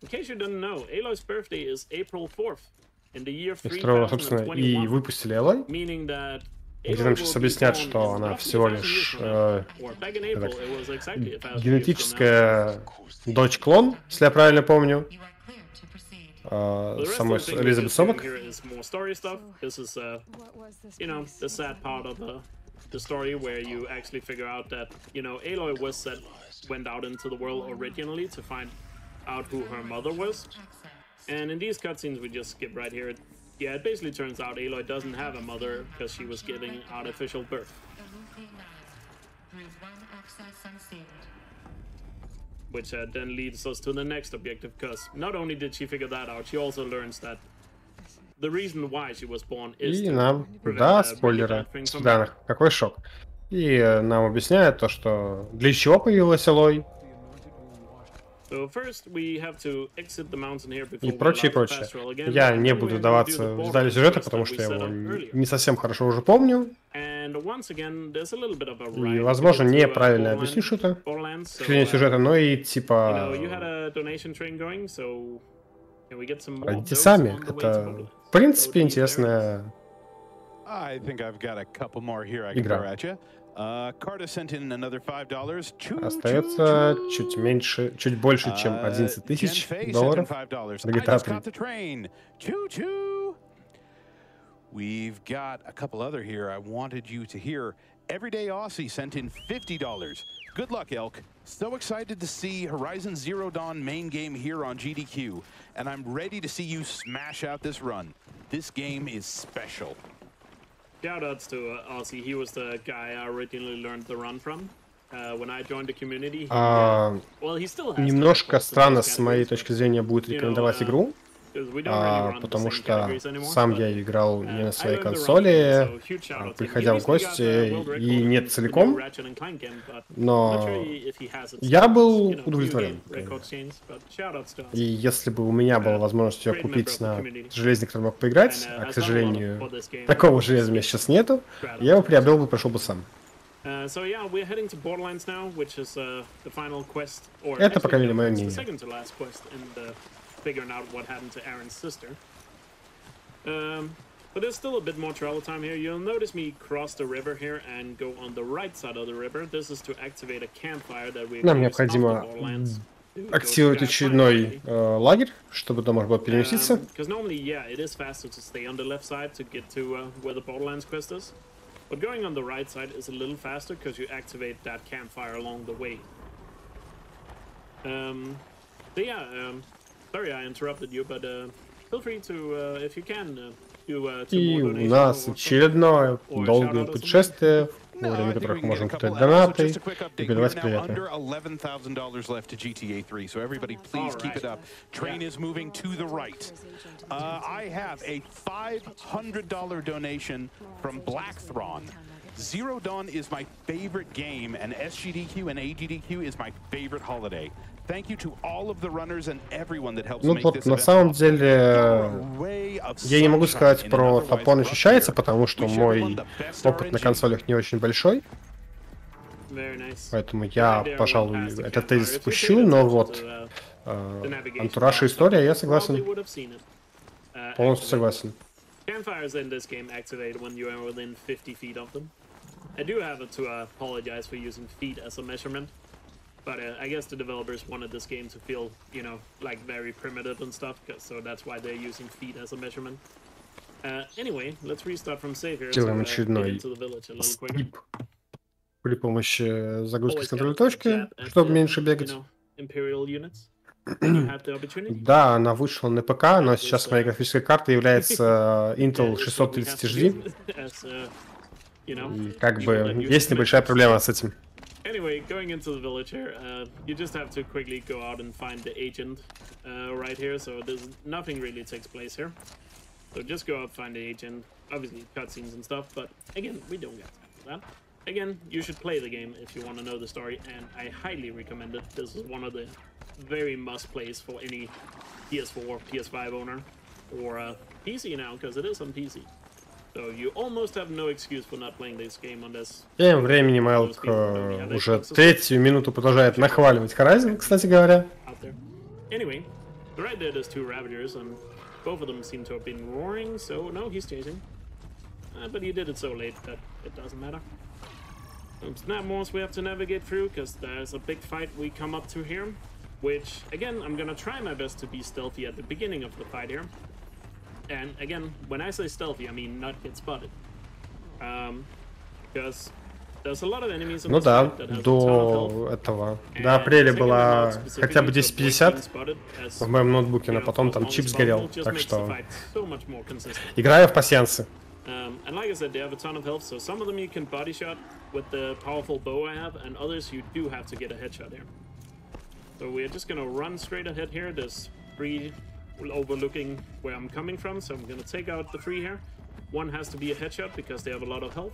In case you didn't know, Aloy's birthday is April 4th in the year 3021. Собственно, и выпустили Элой. Meaning that Где нам сейчас объясняют, что она всего лишь генетическая дочь-клон, если я правильно помню. Самой Элизабет Собак. This is, you know, the sad part of the story where you actually figure out that, you know, Aloy went out into the world originally to find out who her mother was. And in these cutscenes, we just skip right here. Yeah, it basically turns out Aloy doesn't have a mother because she was giving artificial birth. Which then leads us to the next objective, because not only did she figure that out, she also learns that the reason why she was born is и нам, да, спойлеры, да, какой шок. И нам объясняют то, что для чего появилась Элой. И прочее, прочее. Я не буду вдаваться в детали сюжета, потому что я его не совсем хорошо уже помню. И, возможно, неправильно объясню что-то с точки зрения сюжета, но и типа... Пройдите сами. Это, в принципе, интересная игра. Остается чуть больше, чем 11 тысяч долларов за GTA 3. We've got a couple other here I wanted you to hear. Everyday Aussie sent in $50. Good luck, Elk. So excited to see Horizon Zero Dawn main game here on GDQ. And I'm ready to see you smash out this run. This game is special. Shoutouts to Aussie. He was the guy I originally learned the run from. When I joined the community, well, he still has немножко странно с моей точки зрения будет рекомендовать игру, потому что сам я играл не на своей консоли, приходя в гости, и нет целиком, но я был удовлетворен. И если бы у меня была возможность ее купить на железе, который мог поиграть, а, к сожалению, такого железа у меня сейчас нету, я его приобрел бы, прошел бы сам. Это, по крайней мере, мое мнение. Figuring out what happened to Aaron's sister. But there's still a bit more travel time here. You'll notice me cross the river here and go on the right side of the river. This is to activate a campfire that we Нам необходимо активировать очередной лагерь, чтобы туда можно было переместиться. Because normally, yeah, it is faster to stay on the left side to get to where the Borderlands quest is. But going on the right side is a little faster because you activate that campfire along the way. So yeah, sorry I interrupted you, but feel free to, if you can, do И у нас очередное долгое путешествие, во время которых мы можем купить донаты и передавать приветы. Under $11,000 left to GTA 3, so everybody please keep it up. Train is moving to the right. I have a $500 donation from Blackthron. Zero Dawn is my favorite game, and SGDQ and AGDQ is my favorite holiday. Thank you to all of the runners and everyone that helps make this на самом деле, я не могу сказать про top он ощущается, потому что мой опыт на консолях не очень большой. Поэтому я, пожалуй, этот тезис спущу, но вот антураж и история, я согласен. Полностью согласен. Campfires in this game activate when you are within 50 feet of them. I do have to apologize for using feet as a measurement, but I guess the developers wanted this game to feel, you know, like very primitive and stuff, so that's why they're using feet as a measurement. Anyway, let's restart from save here. Делаем очередной скип при помощи загрузки с контрольной точки, чтобы меньше бегать. Да, она вышла на ПК, но сейчас моей графической картой является Intel 630HD. И как бы есть небольшая проблема с этим. Anyway, going into the village here, you just have to quickly go out and find the agent right here. So there's nothing really takes place here. So just go out, find the agent. Obviously cutscenes and stuff, but again, we don't get time for that. Again, you should play the game if you want to know the story, and I highly recommend it. This is one of the very must plays for any PS4, PS5 owner, or PC now, because it is on PC. So you almost have no excuse for not playing this game on this. Тем временем Элк уже третью минуту продолжает нахваливать Horizon, кстати говоря. Anyway, right there there's two Ravagers, and both of them seem to have been roaring, so no, he's chasing. But he did it so late that it doesn't matter. Snapmores we have to navigate through, because there's a big fight we come up to here. Which, again, I'm gonna try my best to be stealthy at the beginning of the fight here. And again, when I say stealthy, I mean not get spotted. Because there's a lot of enemies on Ну this да, fight that have до этого, до апреля была хотя бы 1050 в моем ноутбуке, но потом там чип сгорел, так что играю в пасьянсы. And like I said, they have a ton of health, so some of them you can body shot with the powerful bow I have, and others you do have to get a headshot here. So we're just gonna run straight ahead here. There's three overlooking where I'm coming from, so I'm gonna take out the three here. One has to be a headshot because they have a lot of health.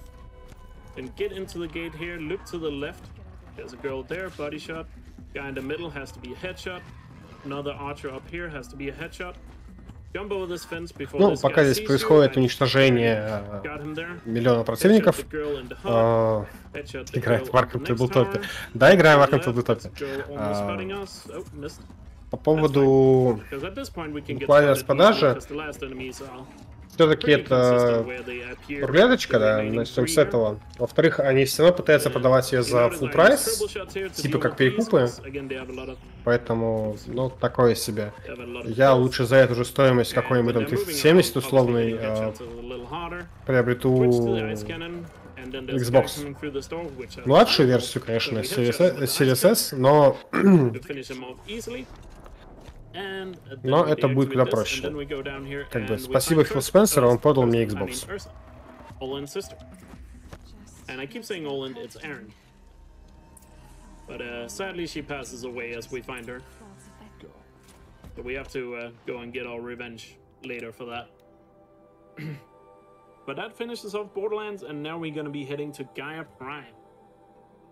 Then get into the gate here, look to the left. There's a girl there, body shot. Guy in the middle has to be a headshot. Another archer up here has to be a headshot. Jump over this fence before Ну, this пока guy здесь sees происходит you. уничтожение миллиона противников, играет в Warcraft Tabletop. Да, играю в Warcraft Tabletop. По поводу буквально распродажи, все-таки это рулеточка, да, начнем с этого. Во-вторых, они все равно пытаются продавать ее за full прайс, типа как перекупы, поэтому, ну, такое себе. Я лучше за эту же стоимость какой-нибудь там 370 условный приобрету Xbox. Младшую версию, конечно, Series S, но это будет куда проще. Как бы спасибо Филу Спенсеру, он продал мне Xbox. And I keep saying Oland, it's Aaron. But sadly she passes away as we find her. So we have to go and get our revenge later for that. But that finishes off Borderlands, and now we're gonna be heading to Gaia Prime,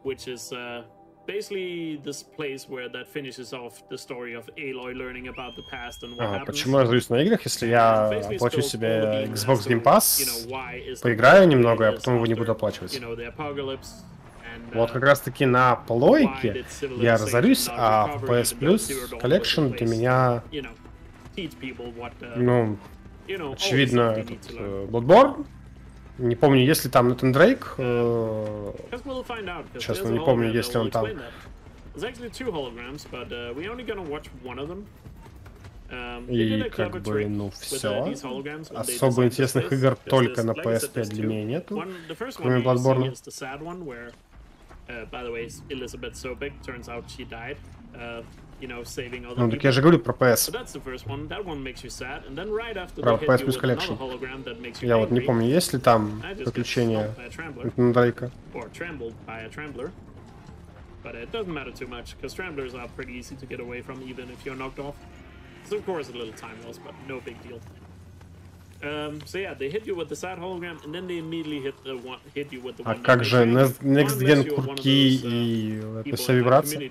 which is basically this place where that finishes off the story of Aloy learning about the past and what happens. Почему я злюсь на играх, если я оплачу себе Xbox Game Pass, поиграю немного, а потом его не буду оплачивать? Вот как раз таки на плойке я разорюсь, а в PS Plus Collection для меня, ну, очевидно, этот Bloodborne. Не помню, есть ли там Натан Дрейк. Честно, не помню, есть ли он там. There's actually 2 holograms, but we're only gonna watch one of them. И как бы, ну, все. Особо интересных игр только на PS5 для меня нету, кроме Bloodborne. Ну, так я же говорю про PS. Про PS Plus Collection. Я вот не помню, есть ли там приключения Дрейка. But it doesn't matter too much, because Tramblers are pretty easy to get away from, even if you're knocked off. It's of course a little time loss, but no big deal. So yeah, they hit you with the sad hologram, and then they immediately hit you with the one. А как же Next Gen курки и это вся вибрация?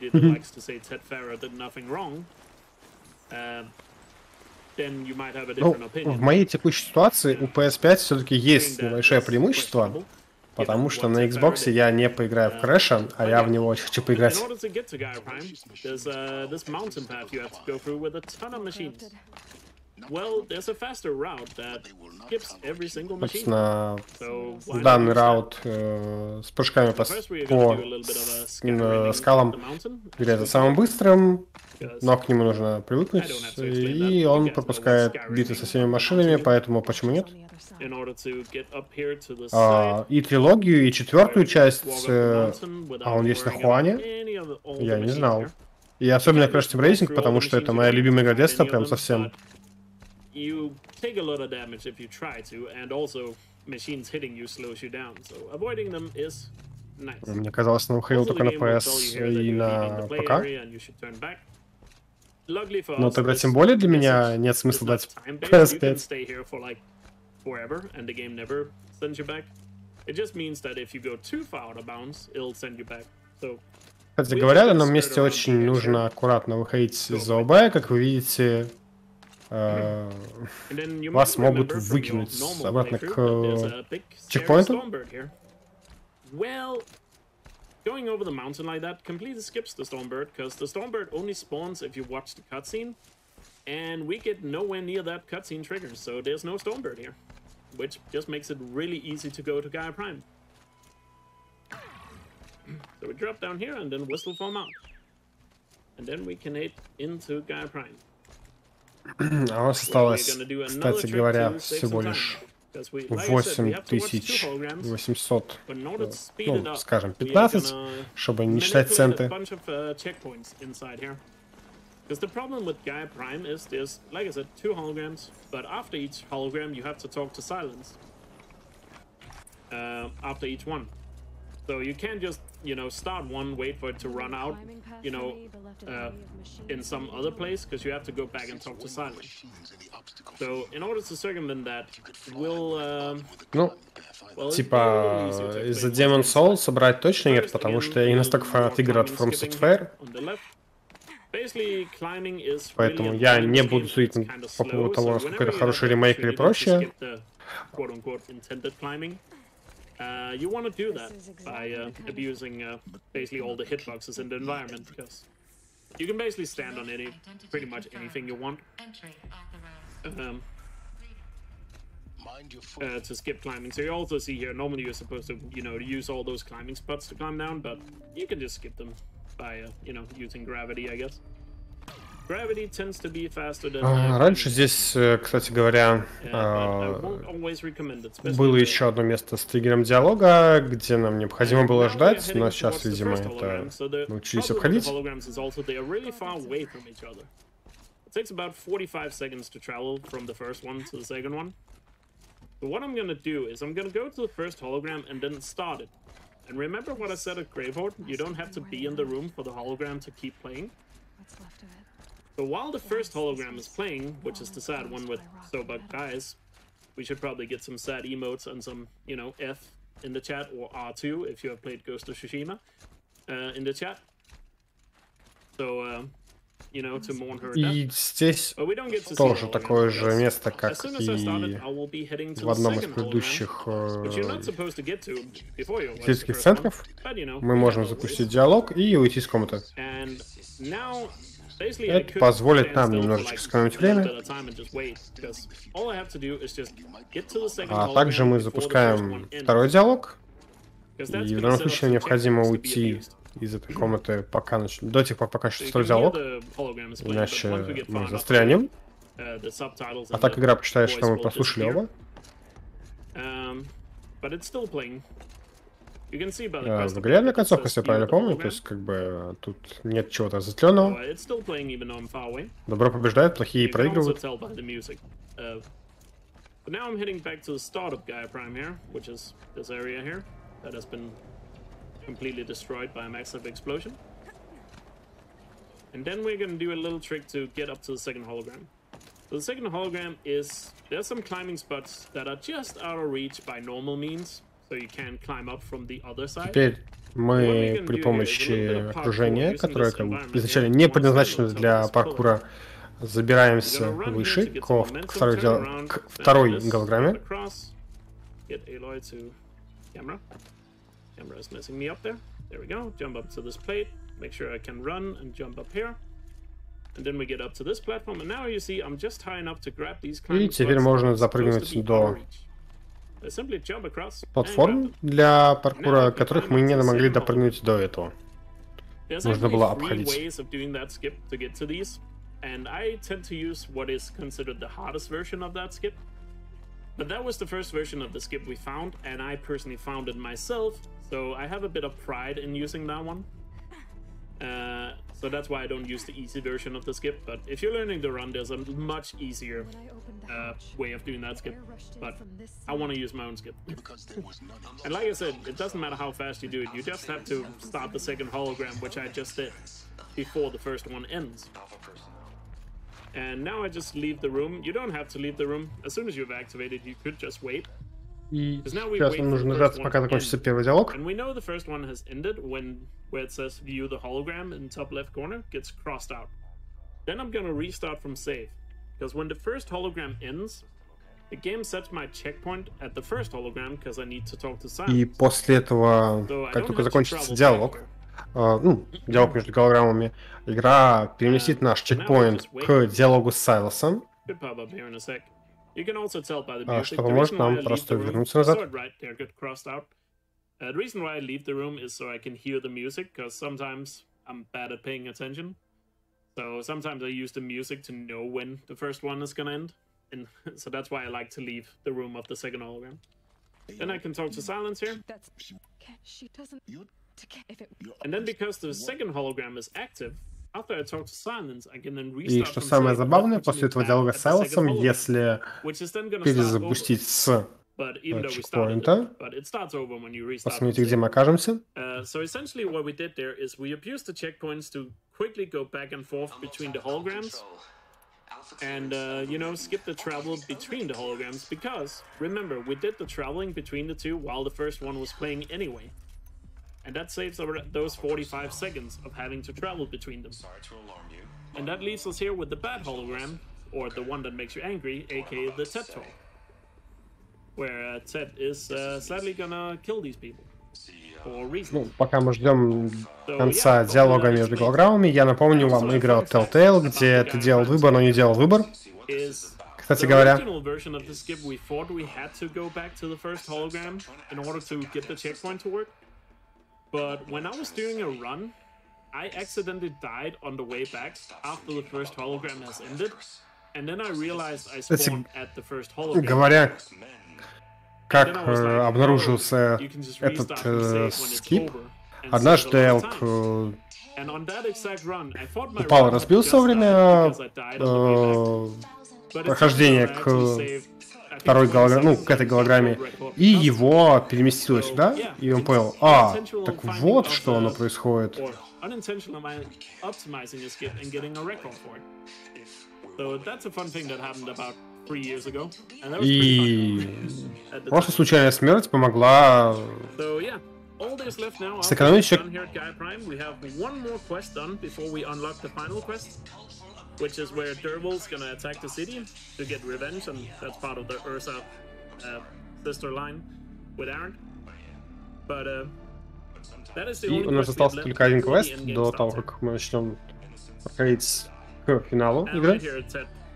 Ну, в моей текущей ситуации у PS5 все-таки есть небольшое преимущество. Потому что на Xbox я не поиграю в Crash, а я в него очень хочу поиграть. Собственно, данный раут с прыжками по скалам является самым быстрым, но к нему нужно привыкнуть, и он пропускает битвы со всеми машинами, поэтому почему нет? И трилогию, и 4-ю часть, а он есть на Хуане, я не знал. И особенно Crash Team Racing, потому что это моя любимая игра детства, прям совсем. Мне казалось, он выходил только на PS и на ПК. Но тогда тем более для меня нет смысла дать PS5. Forever, and the game never sends you back. It just means that if you go too far out of bounds, it'll send you back. So, кстати говоря, в данном месте очень нужно аккуратно выходить из-за ОБ, как вы видите, вас могут выкинуть обратно к чекпоинту. Well, going over the mountain like that completely skips the Stormbird, because the Stormbird only spawns if you watch the cutscene, and we get nowhere near that cutscene triggers, so there's no Stormbird here, which just makes it really easy to go to Gaia Prime. So we drop down here and then whistle for mount. And then we can head into Gaia Prime. А у нас осталось, кстати говоря, всего лишь 8800, ну, скажем, 15, чтобы не считать центы. Because the problem with Gaia Prime is there's, like I said, 2 holograms, but after each hologram you have to talk to Silence. After each one. So you can't just, you know, start one, wait for it to run out, you know, in some other place, because you have to go back and talk to Silence. So in order to circumvent that, we'll... Ну, типа, из-за Demon Soul собрать точно нет, потому что я не настолько фанат игр от From Software. Поэтому я не буду судить по поводу того, насколько это хороший ремейк или прочее. You want to do that by abusing basically all the hitboxes in the environment, because you can basically stand on pretty much anything you want to skip climbing. So you also see here, normally you're supposed to, you know, use all those climbing spots to climb down, but you can just skip them by, you know, using gravity, I guess. Gravity tends to be faster than... Раньше здесь, кстати говоря, было еще одно место с триггером диалога, где нам необходимо было ждать, но сейчас, видимо, это научились обходить. It takes about 45 seconds to travel from the first one to the second one. So what I'm gonna do is I'm gonna go to the first hologram and then start it. And remember what I said at Gravehorde? You don't have to be in the room for the hologram to keep playing. So while the first hologram is playing, which is the sad one with Sobak guys, we should probably get some sad emotes and some, you know, F in the chat, or R2 if you have played Ghost of Tsushima in the chat. So, you know, to mourn her death. И здесь тоже такое же место, как и в одном из предыдущих сельских центров. Мы можем запустить диалог и уйти с комнаты. Это позволит нам немножечко сэкономить время. А также мы запускаем второй диалог. И в данном случае необходимо уйти из этой комнаты, пока до тех пор, пока шестой диалог. Иначе мы застрянем. А так игра посчитает, что мы прослушали оба. Выглядная концовка, если я правильно помню, то есть как бы тут нет чего-то разветвленного. Добро побеждает, плохие проигрывают. But now I'm heading back to the start of Gaia Prime here, which is this area here that has been completely destroyed by a massive explosion. And then we're gonna do a little trick to get up to the second hologram. So the second hologram is, there's some climbing spots that are just out of reach by normal means, so you can climb up from the other side. Теперь мы при помощи окружения, которое как бы изначально не предназначено для паркура, забираемся выше к второй голограмме. И теперь можно запрыгнуть до платформ для паркура, которых мы не могли допрыгнуть до этого. Нужно было обходить. And I tend to use what is considered the hardest version of that skip. But that was the first version of the skip we found, and I personally found it myself, so I have a bit of pride in using that one. So that's why I don't use the easy version of the skip, but if you're learning to run, there's a much easier way of doing that skip, but I want to use my own skip. And like I said, it doesn't matter how fast you do it, you just have to start the second hologram, which I just did, before the first one ends. And now I just leave the room. You don't have to leave the room. As soon as you've activated, you could just wait. И сейчас нам нужно нажать, пока закончится первый диалог. And we know the first one has ended when where it says view the hologram in top left corner gets crossed out. Then I'm gonna restart from save. Because when the first hologram ends, the game sets my checkpoint at the first hologram because I need to talk to Silence. И после этого, как только закончится диалог, диалог между голограммами, игра переместит наш чекпоинт к диалогу с Сайлосом, что поможет нам просто вернуться назад. The reason why I leave the room is so I can hear the music, because sometimes I'm bad at paying attention. So sometimes I use the music to know when the first one is gonna end. And so that's why I like to leave the room of the second hologram. Then I can talk to Silence here. And then because the second hologram is active, after I talk to Silence, I can then restart. И что самое забавное, после этого диалога с Сайлосом, если перезапустить с чекпоинта, посмотрите, где мы окажемся. So essentially what we did there is we abused the checkpoints to quickly go back and forth between the holograms. And, you know, skip the travel between the holograms, because, remember, we did the traveling between the two while the first one was playing anyway. And that saves those 45 seconds of having to travel between them. And that leaves us here with the bad hologram, or the one that makes you angry, aka the Ted talk. Where Ted is sadly gonna kill these people. Ну, пока мы ждем конца диалога между голограммами, я напомню вам игру Telltale, где ты делал выбор, но не делал выбор. Кстати говоря, But when I was doing a run, I accidentally died on the way back after the first hologram has ended, and then I realized I spawned at the first hologram. Говоря, как обнаружился этот скип, однажды Элк упал и разбился во время прохождения к второй голограмме, ну, к этой голограмме, и его переместило сюда, и он понял, так вот, что оно происходит. И просто случайная смерть помогла сэкономить еще... Which is where Dervil's gonna attack the city to get revenge, and that's part of the Ursa sister line with Aaron. But that is the only у нас остался только один квест до того, как мы начнем проходить к финалу игры.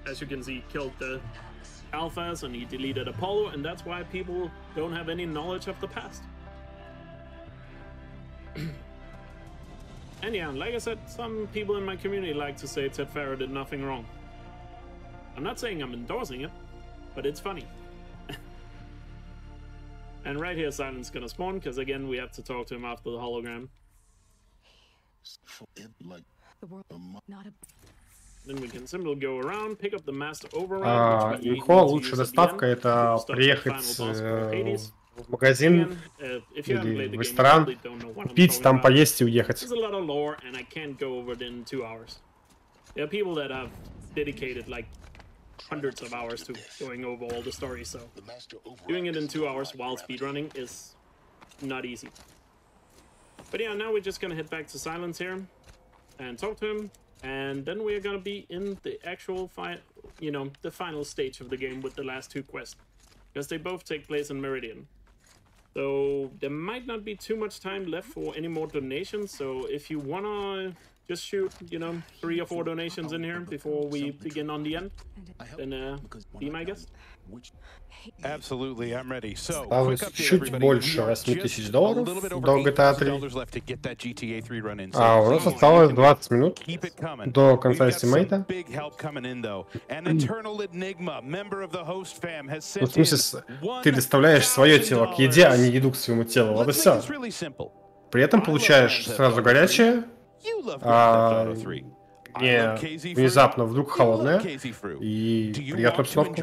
As you can see, killed the alphas and he deleted Apollo, and that's why people don't have any knowledge of the past. And yeah, like I said, some people in my community like to say Ted Farrow did nothing wrong. I'm not saying I'm endorsing it, but it's funny. And right here, Silent's gonna spawn, because again, we have to talk to him after the hologram. Then we can simply go around, pick up the master override. Инфо, лучшая доставка это приехать в магазин или в ресторан, купить, там поесть и уехать. There's a lot of lore, and I can't go over it in 2 hours. There are people that have dedicated like hundreds of hours to going over all the stories, so doing it in 2 hours while speedrunning is not easy. But yeah, now we're just gonna head back to Silence here and talk to him, and then we're gonna be in the actual the final stage of the game with the last 2 quests, because they both take place in Meridian. So there might not be too much time left for any more donations, so if you wanna just shoot, 3 or 4 donations in here before we begin on the end, then be my guest. Absolutely, I'm ready. So, Осталось чуть больше $8000 до GTA 3. А у нас осталось 20 минут до конца эстимейта. Ну, в смысле, ты доставляешь свое тело к еде, а не еду к своему телу. Вот и все. При этом получаешь сразу горячее, не внезапно вдруг холодное и приятную обстановку.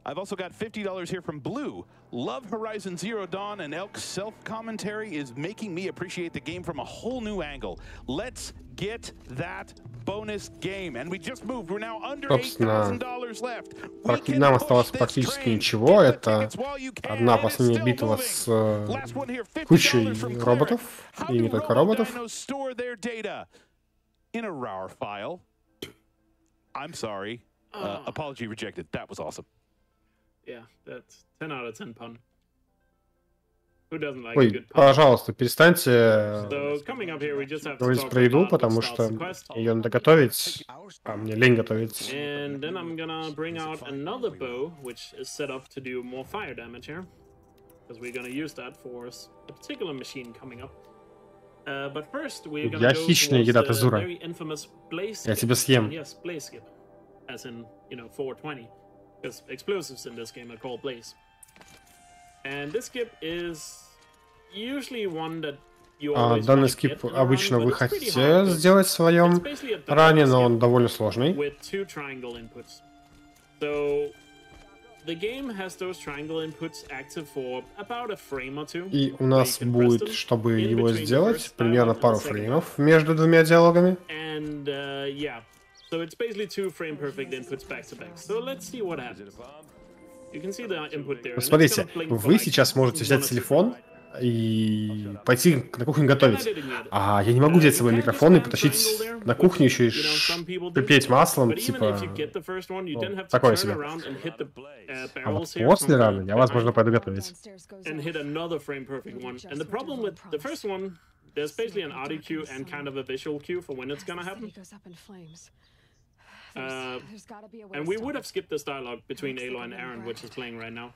I've also got $50 here from Blue. Love Horizon Zero Dawn, and Elk's self-commentary is making me appreciate the game from a whole new angle. Let's get that bonus game. And we just moved. We're now under $8,000 left. Нам осталось практически ничего. Это одна последняя битва с кучей роботов, и не только роботов. In a RAR file. I'm sorry. Apology rejected. That was awesome. Yeah, that's 10 out of 10 pun. Who doesn't like a Ой, good pun? пожалуйста, перестаньте So, coming up here, we just have to говорить talk про еду, about потому the что Stars quest. ее надо готовить, а мне лень готовить. And then I'm gonna bring out another bow, which is set up to do more fire damage here, because we're gonna use that for a particular machine coming up. But first, we're gonna Я go хищная еда, towards the Тазура. very infamous blaze Я skip. тебя съем. Yes, blaze skip, as in 420, because explosives in this game are called blaze. And this skip is usually one that you always Данный want to скип get обычно around, вы but it's pretty хотите hard, 'cause сделать в своем it's basically a double ране, но skip он довольно сложный. with 2 triangle inputs. So the game has those triangle inputs active for about a frame or two. И у нас будет, чтобы его сделать, примерно пару фреймов между двумя диалогами. And yeah, so it's basically 2 frame perfect inputs back to back. So let's see what happens. You can see the input there. Смотрите, вы сейчас можете взять телефон и пойти на кухню готовить. А я не могу взять свой микрофон и потащить на кухню еще и припеть маслом, типа, такое себе. А вот после раны я, возможно, пойду готовить. And hit another frame perfect one. And the problem with the first one, there's basically an audio cue and kind of a visual cue for when it's gonna happen. And we would have skipped this dialogue between Aloy and Aaron, which is playing right now,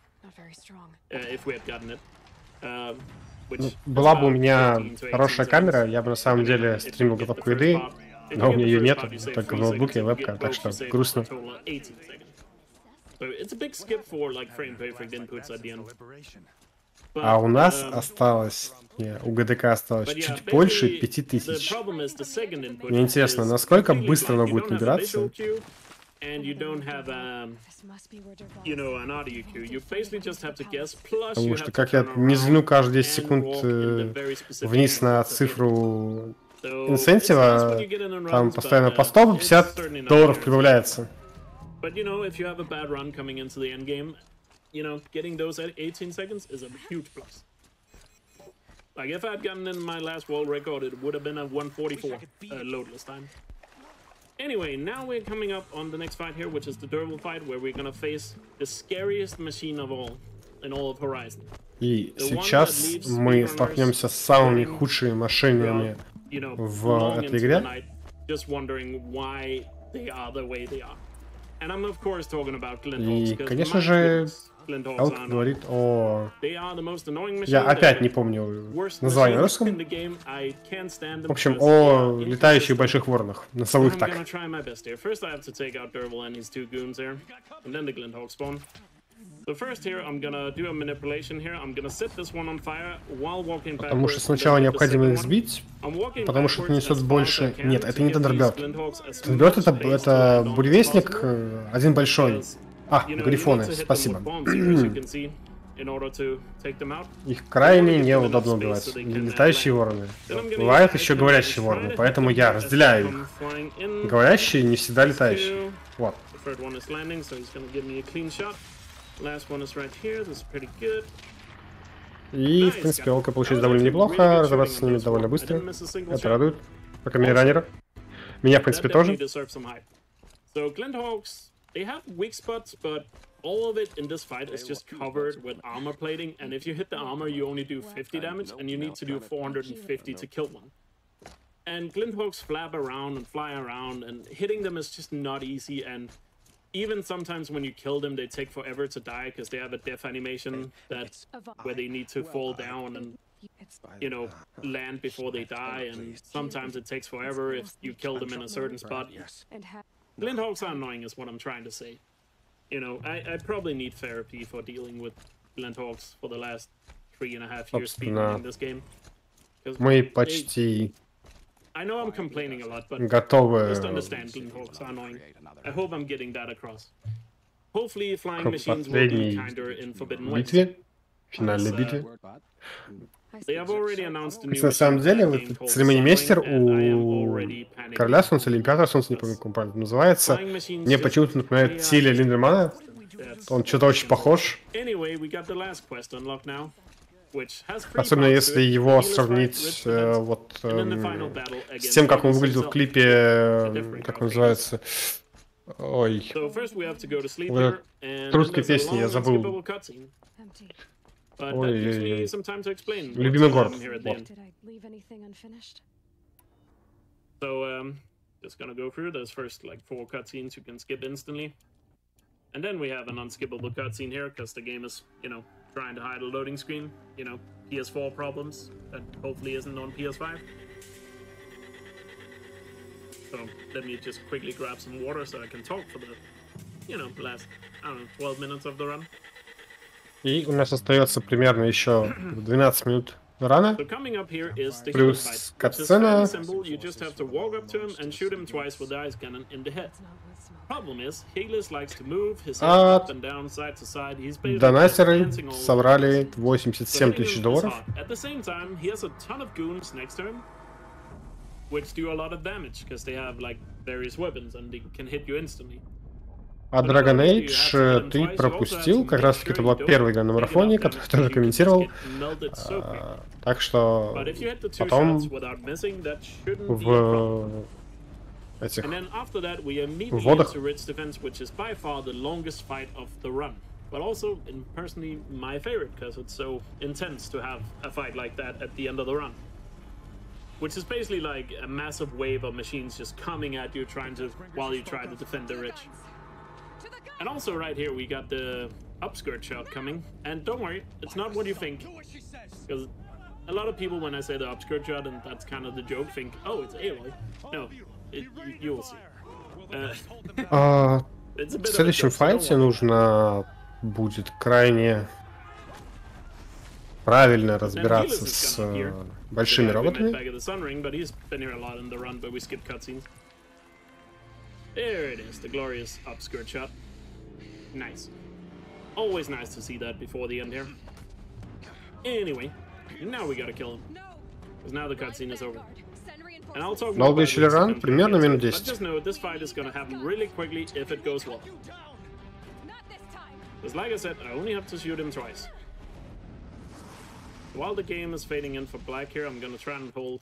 if we had gotten it. Была бы у меня хорошая камера, я бы на самом деле стримил готовку еды, но у меня ее нет, только в ноутбуке и вебка, так что грустно. А у нас осталось, у ГДК осталось чуть больше 5000. Мне интересно, насколько быстро оно будет набираться. Потому что как я не взгляну каждые 10 секунд вниз на цифру инсентива, там постоянно по 150 долларов прибавляется. Getting those at 18 seconds is a huge plus. Like, if I had gotten in my last world record, it would have been a 144 loadless time. Anyway, now we're coming up on the next fight here, which is the durable fight, where we're gonna face the scariest machine of all in all of Horizon. И сейчас мы столкнемся с самыми худшими машинами в этой игре. Just wondering why they are the way they are. И, конечно же, Элк говорит о... Я опять не помню название русском. В общем, о летающих больших воронах. Назову их так. Потому что сначала необходимо их сбить, потому что это несет больше... Нет, это не Тандерберт. Тандерберт это буревестник, один большой. А, грифоны, спасибо. Их крайне неудобно убивать. Летающие вороны. Бывают еще говорящие вороны, поэтому я разделяю их. Говорящие не всегда летающие. Вот. И, в принципе, Элка получилось довольно неплохо, разобраться с ними довольно быстро. Это радует. По крайней мере, раннера. Меня, в принципе, тоже. All of it in this fight is just covered with armor plating, and if you hit the armor, you only do 50 damage, and you need to do 450 to kill one. And Glinthawks flap around and fly around, and hitting them is just not easy, and even sometimes when you kill them, they take forever to die, because they have a death animation that's where they need to fall down and, you know, land before they die, and sometimes it takes forever if you kill them in a certain spot. Glinthawks are annoying is what I'm trying to say. You know, I probably need therapy for dealing with Glinthawks for the last 3.5 years speedrunning this game. Мы почти I know I'm complaining a lot, but готовы just understand Glinthawks are annoying. I hope I'm getting that across. Hopefully flying machines will be kinder in Forbidden West. Битве, финальной битве. They have already announced a new На самом деле, game called церемонимейстер Sunring, and I am у already panicking. Короля Солнца или Императора Солнца, не помню, как он правильно называется, мне почему-то напоминает Тиля Линдермана. Он что-то очень похож. Anyway, we got the last quest unlocked now, which has three Особенно parts если to it. его Healer's fight, сравнить Rift defense, вот and then the final battle с against тем, как он Hades выглядел в himself. клипе, как он называется. Ой. So first we have to go to sleep Вот here, and then русской there's a песни я long забыл. unskippable cutscene. But that gives me some time to explain what's Любимый город. here at the Вот. end. So just gonna go through those first like 4 cutscenes you can skip instantly. And then we have an unskippable cutscene here because the game is, you know, trying to hide a loading screen. You know, PS4 problems that hopefully isn't on PS5. So let me just quickly grab some water so I can talk for the, you know, last, I don't know, 12 minutes of the run. И у нас остается примерно еще 12 минут рана. So coming up here is the Плюс human fight, which is катсцена. fairly simple. You just have to walk up to him and shoot him twice with the ice cannon in the head. Problem is, Helis likes to move his head up and down, side to side. He's basically Донатеры dancing all over. собрали 87 тысяч долларов. At the same time, he has a ton of goons next to him, which do a lot of damage because they have like various weapons and they can hit you instantly. А Dragon Age ты пропустил, как раз таки это была первая игра на марафоне, которую я тоже комментировал. Так что потом в этих вводах But also, personally, my favorite because it's so intense to have a fight like that at the end of the run. Which is basically like a massive wave of machines just coming at you, while you try to defend the rich. And also right here we got the upskirt shot coming, and don't worry, it's not what you think. Because a lot of people, when I say the upskirt shot, and that's kind of the joke, think, oh, it's Aloy. No, you will see. В следующем файте нужно будет крайне правильно разбираться с большими роботами. There it is, the glorious upskirt shot. Nice. Always nice to see that before the end here. Anyway, now we gotta kill him. Because now the cutscene is over. And I'll talk more about this ран, примерно минут 10. But just know this fight is gonna happen really quickly if it goes well. Because like I said, I only have to shoot him twice. While the game is fading in for black here, I'm gonna try and hold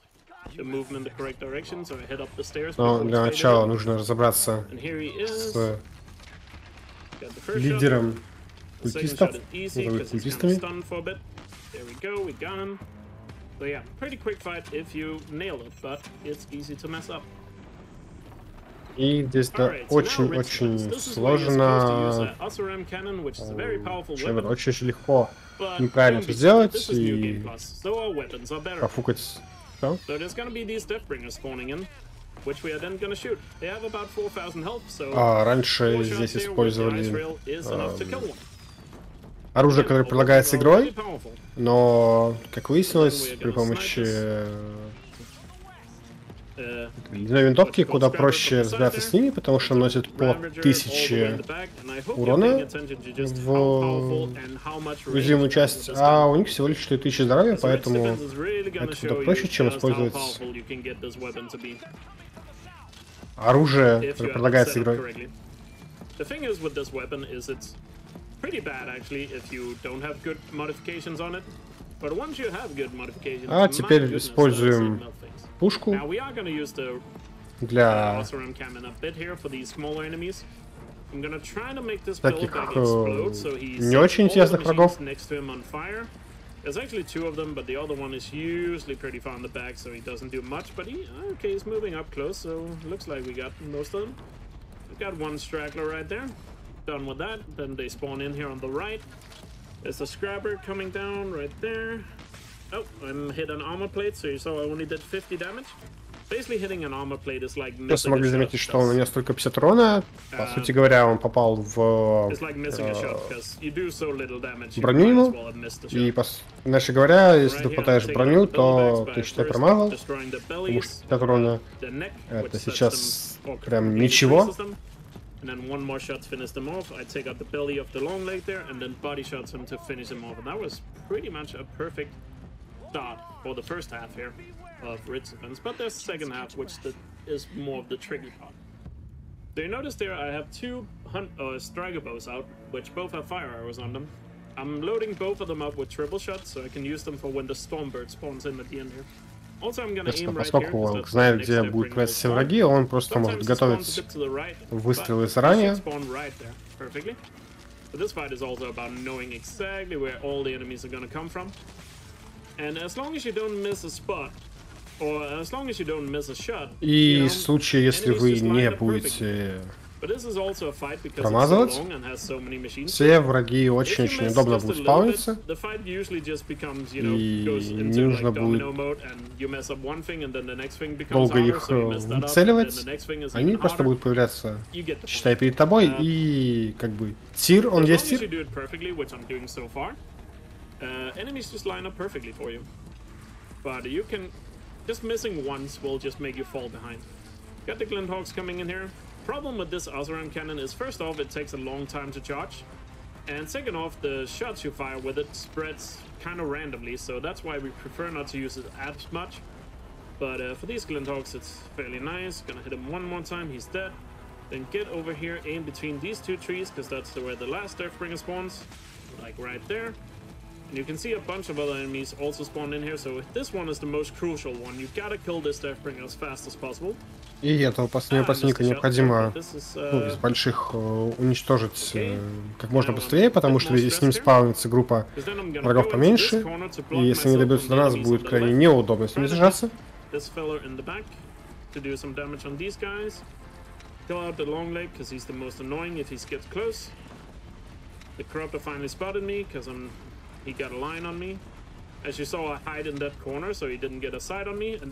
the movement in the correct direction, so I head up the stairs. Но для начала нужно разобраться с лидером культистов, культистами. There we go, we got him. So yeah, pretty quick fight if you nail it, but it's easy to mess up. И здесь да, очень-очень сложно, очень легко неправильно это сделать и профукать. Что? А раньше здесь использовали оружие, которое предлагается игрой, но, как выяснилось, при помощи ледяной винтовки куда проще разбираться с ними, потому что носит по 1000 урона в уязвимую часть, а у них всего лишь 4000 здоровья, поэтому это куда проще, чем использовать оружие, которое предлагается игрой. А теперь используем пушку для таких не очень интересных врагов. There's actually two of them, but the other one is usually pretty far in the back, so he doesn't do much. But he's moving up close, so looks like we got most of them. We got one straggler right there. Done with that. Then they spawn in here on the right. There's a scrabber coming down right there. Oh, I'm hit an armor plate, so you saw I only did 50 damage. Basically hitting an armor plate is like missing. Смогли заметить, что он нанес только 50 урона. По сути говоря, он попал в броню ему. И, иначе говоря, если ты попадаешь в броню, то ты, считай, промазал. Потому что 50 урона это сейчас прям ничего. And then one more shot to finish them off. I take out the belly of the long leg there, and then body shots him to finish him off. And that was pretty much a perfect start for the first half here of Ridge Defense. But there's the second half, which is more of the tricky part. So you notice there I have two striker bows out, which both have fire arrows on them. I'm loading both of them up with triple shots, so I can use them for when the Stormbird spawns in at the end here. Поскольку он знает, где будут прятаться все враги, он просто может готовить выстрелы заранее. И в случае, если вы не будете промазывать, все враги очень-очень удобно будут спауниться, и не нужно будет долго их выцеливать, они просто будут появляться, считай, перед тобой, и как бы тир, он есть тир. Problem with this Oseram cannon is, first off, it takes a long time to charge, and second off, the shots you fire with it spreads kind of randomly, so that's why we prefer not to use it as much. But for these Glinthawks, it's fairly nice. Gonna hit him one more time, he's dead. Then get over here, aim between these two trees, because that's where the last Deathbringer spawns, like right there. And you can see a bunch of other enemies also spawned in here, so this one is the most crucial one. You gotta kill this Deathbringer as fast as possible. И этого последнего противника необходимо из больших уничтожить как можно быстрее, потому что с ним спавнится группа врагов поменьше, и если не добьются до нас, будет крайне неудобно с ними сражаться. К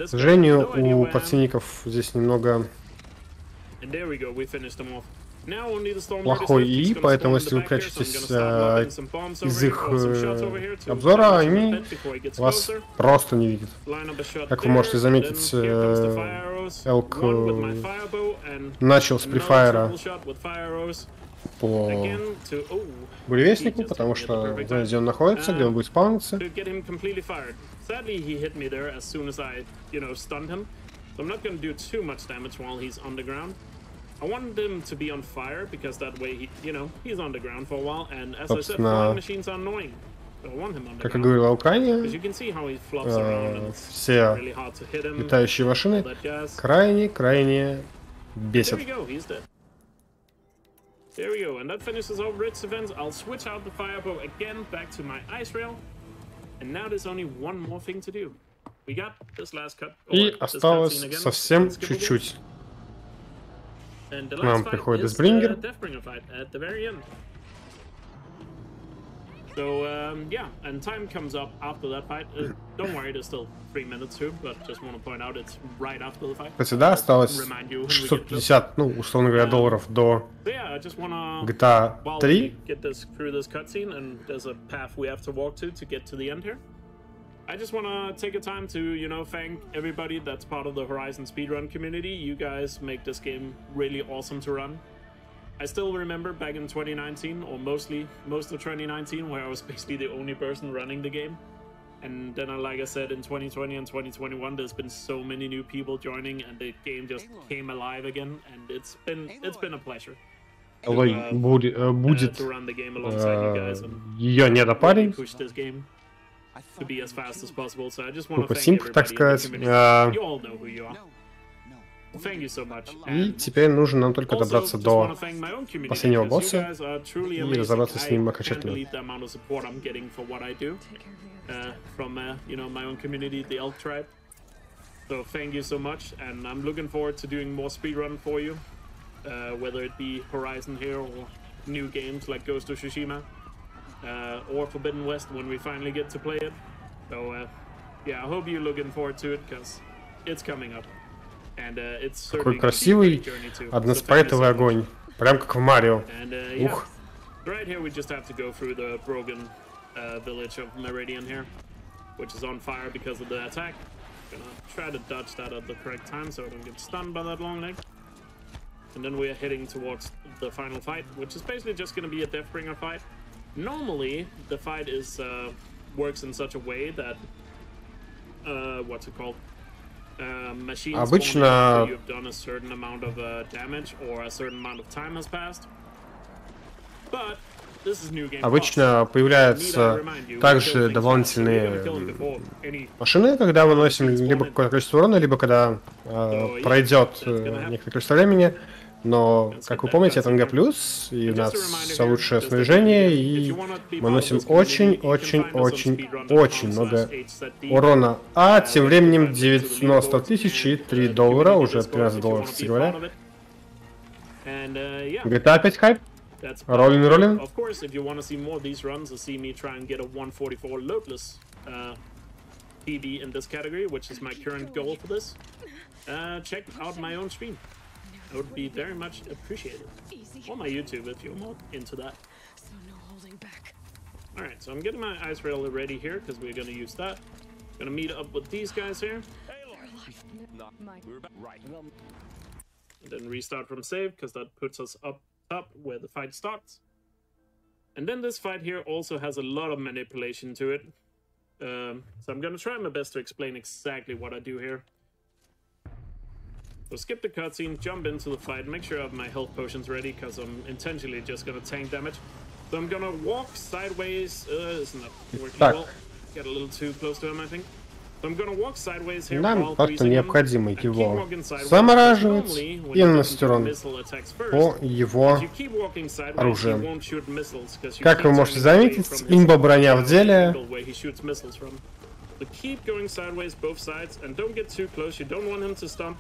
сожалению, у противников здесь немного плохой ИИ, поэтому если вы прячетесь из их обзора, они вас просто не видят. Как вы можете заметить, Элк начал с префайра по буревестнику, потому что знает, где он находится, где он будет спавниться. Собственно, как я говорил о Украине, все летающие машины крайне бесят. There we go, and that finishes off Ridge Defense. I'll switch out the firebow again back to my ice rail. And now there's only one more thing to do. We got this last cut. И осталось совсем чуть-чуть. And the К нам last fight приходит is Deathbringer. Deathbringer fight at the very end. So yeah, and time comes up after that fight. Don't worry, there's still 3 minutes too, but just want to point out it's right after the fight. Кстати, да, осталось Remind you when we get close. 650, ну, условно говоря, долларов до So yeah, I just wanna GTA while 3. we get this through this cutscene, and there's a path we have to walk to get to the end here. I just wanna take a time to, you know, thank everybody that's part of the Horizon speedrun community. You guys make this game really awesome to run. I still remember back in 2019, or most of 2019, where I was basically the only person running the game. And then, like I said, in 2020 and 2021, there's been so many new people joining, and the game just came alive again. And it's been a pleasure Будет to run the game alongside you guys and ее недопарень. push this game to be as fast as possible. So I just want to thank Симп, так everybody in the сказать. community. You all know who you are. Thank you so much. И теперь нужно нам только добраться до последнего босса и разобраться с ним окончательно. From you know, my own community, the Elk tribe. So thank you so much, and I'm looking forward to doing more speedrun for you, whether it be Horizon here or new games like Ghost of Tsushima or Forbidden West when we finally get to play it. So yeah, I hope you're looking forward to it because it's coming up. And it's Такой красивый односпайтовый огонь, прям как в Марио. Ух. Right here we just have to go through the broken village of Meridian here, which is on fire because of the attack. Gonna try to dodge that at the correct time so I don't get stunned by that long leg. And then we're heading towards the final fight, which is basically just gonna be a Deathbringer fight. Normally, the fight is works in such a way that what's it called? Machines Обычно you've done a certain amount of damage or a certain amount of time has passed. But this is new game. Обычно появляются также дополнительные машины, когда мы наносим либо какое-то количество урона, либо когда пройдет некоторое количество времени. Но, как вы помните, это НГ+, и у нас все лучшее снаряжение, и мы наносим очень много урона. А тем временем 90 тысяч и $3, уже $13, кстати говоря. GTA опять хайп. Роллин. Of course, if you want to see more of these runs and see me try and get a 144 loadless PB in this category, which is my current goal for this, check out my own stream. I would be very much appreciated. On my YouTube if you're more into that. Alright, so I'm getting my ice rail ready here because we're going to use that. Gonna meet up with these guys here. And then restart from save because that puts us up top where the fight starts. And then this fight here also has a lot of manipulation to it. So I'm gonna try my best to explain exactly what I do here. So skip the cutscene, jump into the fight, make sure I have my health potions ready because I'm intentionally just gonna tank damage. So I'm gonna walk sideways. It's not working well. Get a little too close to him, I think. So I'm gonna walk sideways here. Нам просто необходимо его замораживать и наносить урон по его оружию. Как вы можете заметить, имба броня в деле. Keep going sideways both sides and don't get too close. You don't want him to stomp.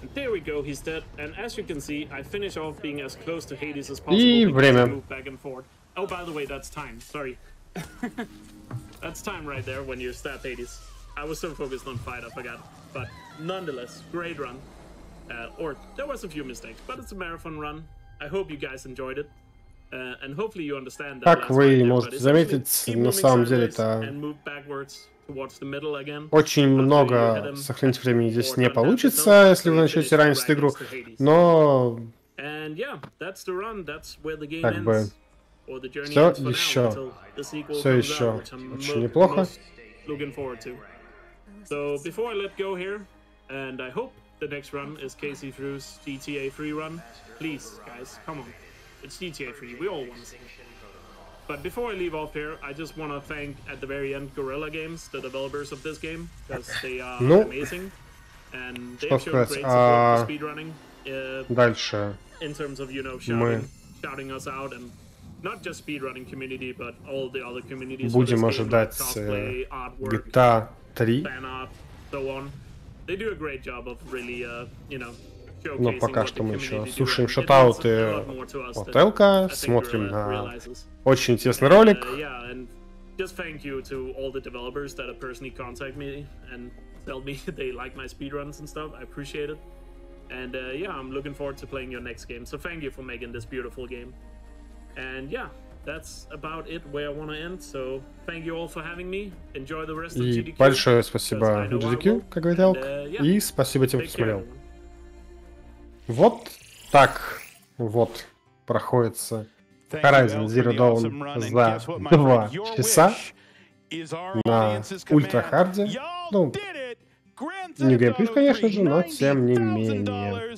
And there we go, he's dead. And as you can see, I finish off being as close to Hades as possible. И время. Move back and forth. Oh, by the way, that's time. Sorry. That's time right there when you stab Hades. I was so focused on fight, I forgot. But nonetheless, great run. Or there was a few mistakes, but it's a marathon run. I hope you guys enjoyed it. And hopefully you understand that. Как вы можете заметить, на самом деле это очень много сохранить времени здесь не получится, если вы начнете раньше игру, но как бы все еще очень неплохо. So before I let go here, and I hope the next run is Casey Fru's GTA 3 run. Please, guys, come on. It's GTA 3, we all want to see it. But before I leave off here, I just want to thank at the very end Guerrilla Games, the developers of this game, because they are amazing. And they've shown great support for speedrunning. Дальше in terms of, you know, shouting us out, and not just speedrunning community, but all the other communities. Будем ожидать GTA 3. Fan art, so on. They do a great job of really, you know, Но пока что мы еще слушаем шатауты от Элка, смотрим на очень интересный ролик. Just thank you to all the developers that have personally contacted me and tell me they like my speedruns and stuff. I appreciate it. And yeah, I'm looking forward to playing your next game. So thank you for making this beautiful game. And yeah, that's about it where I want to end. So thank you all for having me. Enjoy the rest of И GDQ. большое спасибо GDQ, как говорит Элк. И спасибо тем, кто смотрел. Вот так вот проходится Horizon Zero Dawn за 2 часа на ультра-харде. Ну, не геймплей, конечно же, но тем не менее.